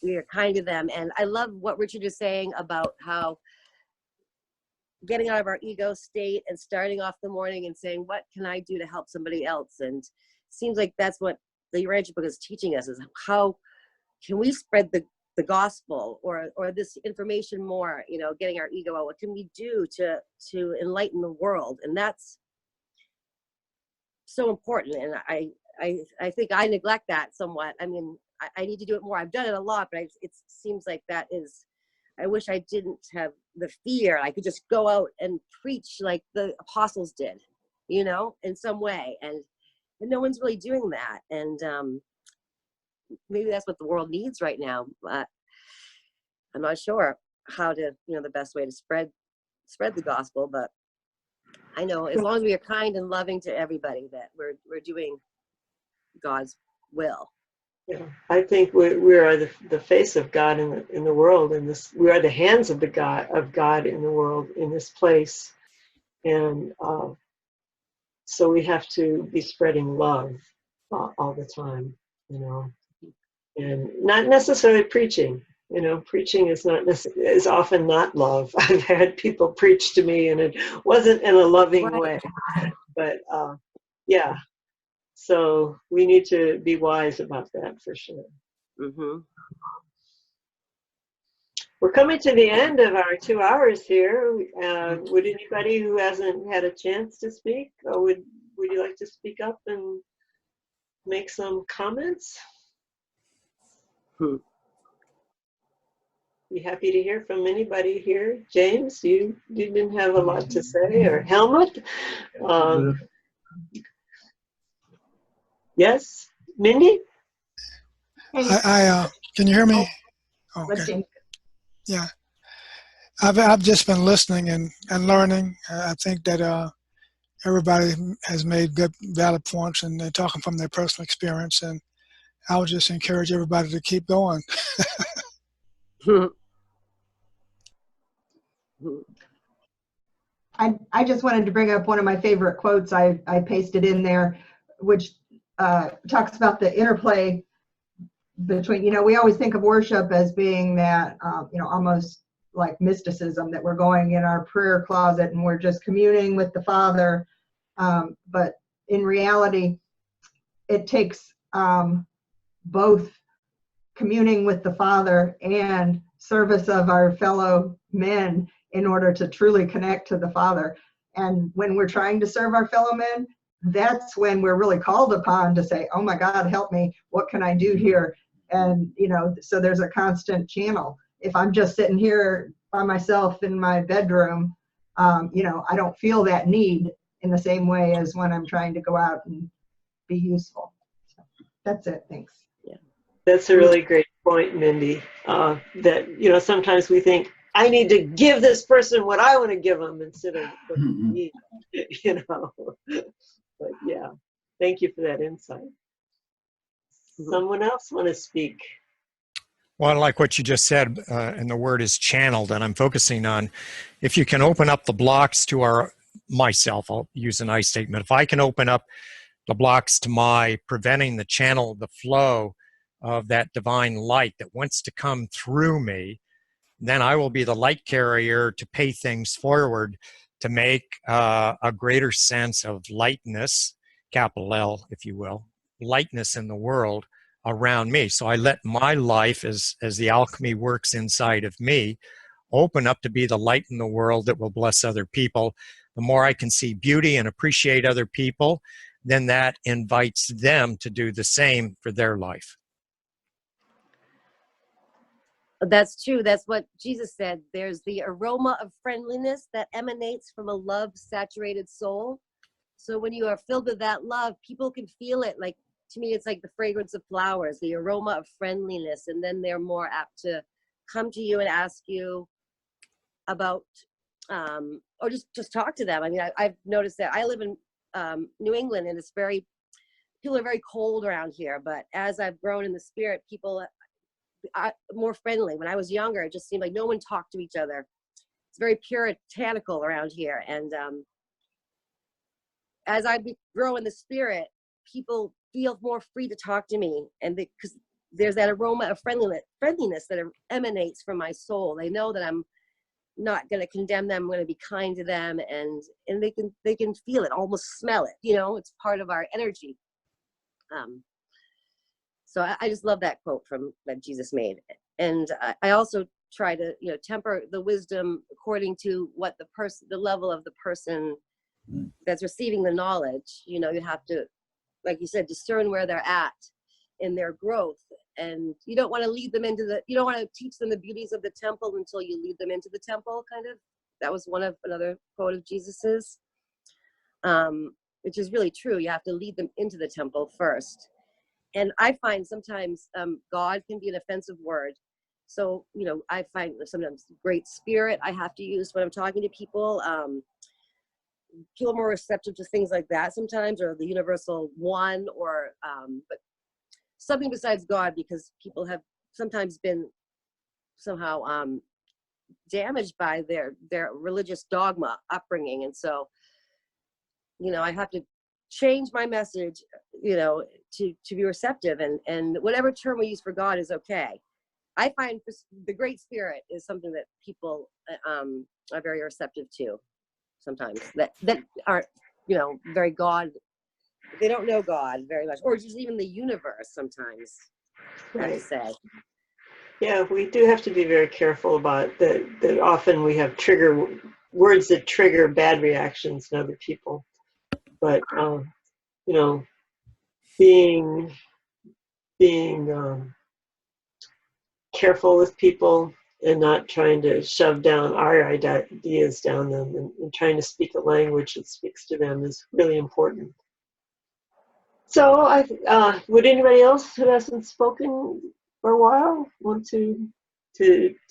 we are kind to them. And I love what Richard is saying about how getting out of our ego state and starting off the morning and saying, what can I do to help somebody else? And it seems like that's what the Urantia Book is teaching us, is how can we spread the gospel or this information more, you know, getting our ego out. What can we do to enlighten the world? And that's so important. And I think I neglect that somewhat. I mean, I need to do it more. I've done it a lot, but it seems like that is, I wish I didn't have the fear. I could just go out and preach like the apostles did, you know, in some way. And no one's really doing that. And maybe that's what the world needs right now. But I'm not sure how to, you know, the best way to spread the gospel. But I know as long as we are kind and loving to everybody, that we're doing God's will. Yeah, I think we are the face of God in the world, and we are the hands of God in the world, in this place, and so we have to be spreading love all the time, you know, and not necessarily preaching. You know, preaching is often not love. I've had people preach to me, and it wasn't in a loving way, but yeah. So we need to be wise about that for sure. Mm-hmm. We're coming to the end of our 2 hours here. Would anybody who hasn't had a chance to speak, or would you like to speak up and make some comments? Be happy to hear from anybody here. James, you didn't have a lot to say, or Helmut? Yes, Mindy? I can you hear me? Oh, okay. Yeah, I've just been listening and learning. I think that everybody has made good, valid points, and they're talking from their personal experience. And I would just encourage everybody to keep going. I just wanted to bring up one of my favorite quotes. I pasted in there, which talks about the interplay between, you know, we always think of worship as being that, you know, almost like mysticism, that we're going in our prayer closet and we're just communing with the Father. But in reality, it takes both communing with the Father and service of our fellow men in order to truly connect to the Father. And when we're trying to serve our fellow men, that's when we're really called upon to say, oh my God, help me. What can I do here? And, you know, so there's a constant channel. If I'm just sitting here by myself in my bedroom, you know, I don't feel that need in the same way as when I'm trying to go out and be useful. So that's it. Thanks. Yeah, that's a really great point, Mindy. That, you know, sometimes we think, I need to give this person what I want to give them instead of what they need, you know. But yeah, thank you for that insight. Someone else want to speak? Well, I like what you just said, and the word is channeled, and I'm focusing on if you can open up the blocks to myself, I'll use an I statement. If I can open up the blocks to my preventing the channel, the flow of that divine light that wants to come through me, then I will be the light carrier to pay things forward to make a greater sense of lightness, capital L, if you will, lightness in the world around me. So I let my life, as the alchemy works inside of me, open up to be the light in the world that will bless other people. The more I can see beauty and appreciate other people, then that invites them to do the same for their life. That's true. That's what Jesus said. There's the aroma of friendliness that emanates from a love-saturated soul. So when you are filled with that love, people can feel it. Like, to me, it's like the fragrance of flowers, the aroma of friendliness, and then they're more apt to come to you and ask you about, or just talk to them. I mean, I've noticed that. I live in New England, and people are very cold around here. But as I've grown in the spirit, people are more friendly. When I was younger, it just seemed like no one talked to each other. It's very puritanical around here. And as I grow in the spirit, people feel more free to talk to me, and because there's that aroma of friendliness that emanates from my soul. They know that I'm not going to condemn them. I'm going to be kind to them, and they can feel it, almost smell it. You know, it's part of our energy. So I just love that quote that Jesus made, and I also try to, you know, temper the wisdom according to what the level of the person that's receiving the knowledge. You know, you have to, like you said, discern where they're at in their growth, and you don't want to you don't want to teach them the beauties of the temple until you lead them into the temple. Kind of, that was another quote of Jesus's, which is really true. You have to lead them into the temple first. And I find sometimes God can be an offensive word. So, you know, I find sometimes great spirit I have to use when I'm talking to people. People are more receptive to things like that sometimes, or the universal one, or but something besides God, because people have sometimes been somehow damaged by their religious dogma upbringing. And so, you know, I have to change my message, you know, to be receptive, and whatever term we use for God is okay. I find the Great Spirit is something that people are very receptive to sometimes, that aren't, you know, very God. They don't know God very much, or just even the universe sometimes, I would say. Yeah, we do have to be very careful about that often we have words that trigger bad reactions in other people. But, you know, being careful with people and not trying to shove down our ideas down them, and trying to speak a language that speaks to them is really important. So would anybody else who hasn't spoken for a while want to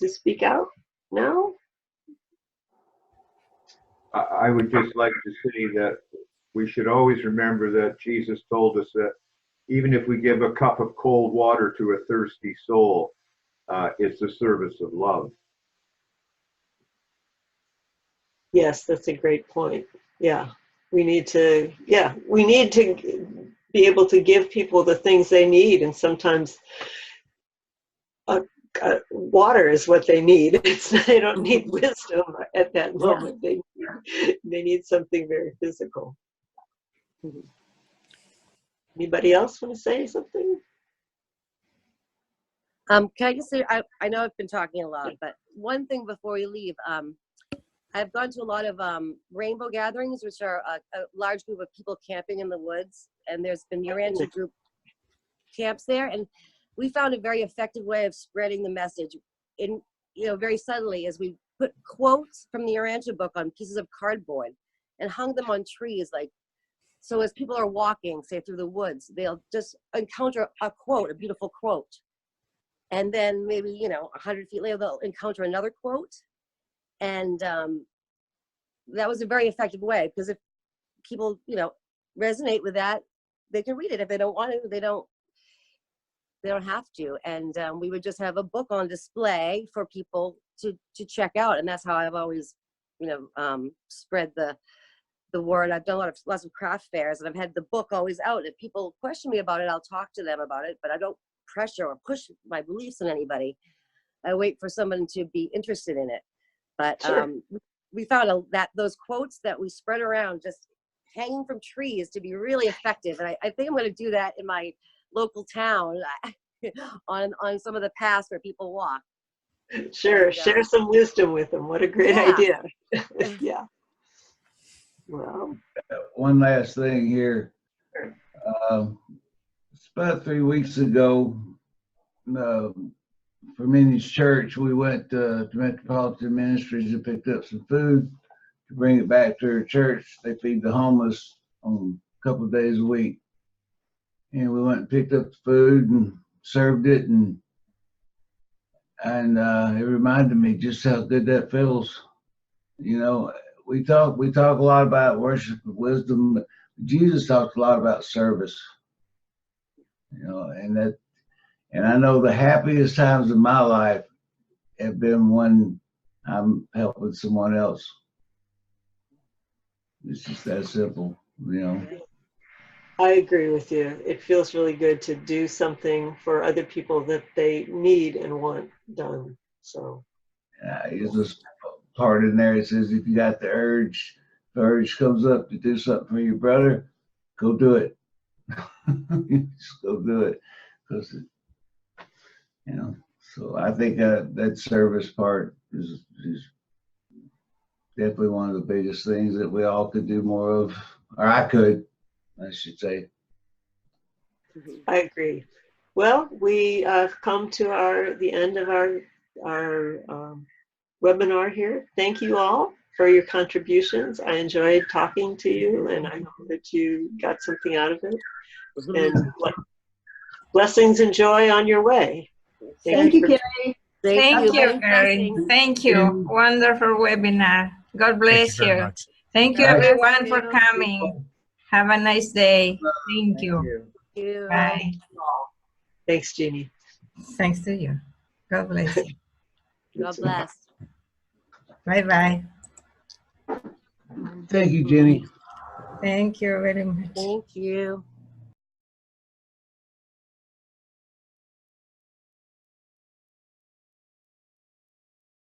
speak out now? I would just like to say that we should always remember that Jesus told us that even if we give a cup of cold water to a thirsty soul, it's a service of love. Yes, that's a great point. Yeah, we need to be able to give people the things they need, and sometimes water is what they need. They don't need wisdom at that moment. They need something very physical. Anybody else want to say something? Can I just say, I know I've been talking a lot, but one thing before we leave, I've gone to a lot of rainbow gatherings, which are a large group of people camping in the woods, and there's been Urantia group camps there, and we found a very effective way of spreading the message in, very subtly, as we put quotes from the Urantia book on pieces of cardboard and hung them on trees, so as people are walking, say, through the woods, they'll just encounter a quote, a beautiful quote. And then maybe, 100 feet later, they'll encounter another quote. And that was a very effective way, because if people, resonate with that, they can read it. If they don't want to, they don't have to. And we would just have a book on display for people to check out. And that's how I've always, spread the word. I've done lots of craft fairs, and I've had the book always out. If people question me about it, I'll talk to them about it, but I don't pressure or push my beliefs on anybody. I wait for someone to be interested in it. But Sure. We found that those quotes that we spread around, just hanging from trees, to be really effective. And I think I'm going to do that in my local town on some of the paths where people walk. Sure, share some wisdom with them. What a great idea. Yeah. Well, one last thing here. It's about 3 weeks ago, for Minnie's church, we went to Metropolitan Ministries and picked up some food to bring it back to her church. They feed the homeless on a couple of days a week. And we went and picked up the food and served it, and it reminded me just how good that feels. We talk a lot about worship and wisdom, but Jesus talked a lot about service. And I know the happiest times of my life have been when I'm helping someone else. It's just that simple, I agree with you. It feels really good to do something for other people that they need and want done. So there's this part in there that says, if you got the urge comes up to do something for your brother, go do it. Just go do it. Because, so I think that service part is definitely one of the biggest things that we all could do more of, or I should say. I agree. Well, we come to the end of our webinar here. Thank you all for your contributions. I enjoyed talking to you, and I hope that you got something out of it. And blessings and joy on your way. Thank you, Carrie. Thank you, Carrie. Thank you. Wonderful webinar. God bless you. Thank you, everyone, for coming. Have a nice day. Thank you. Bye. Thanks, Jeannie. Thanks to you. God bless you. God bless. Bye-bye. Thank you, Jenny. Thank you very much. Thank you.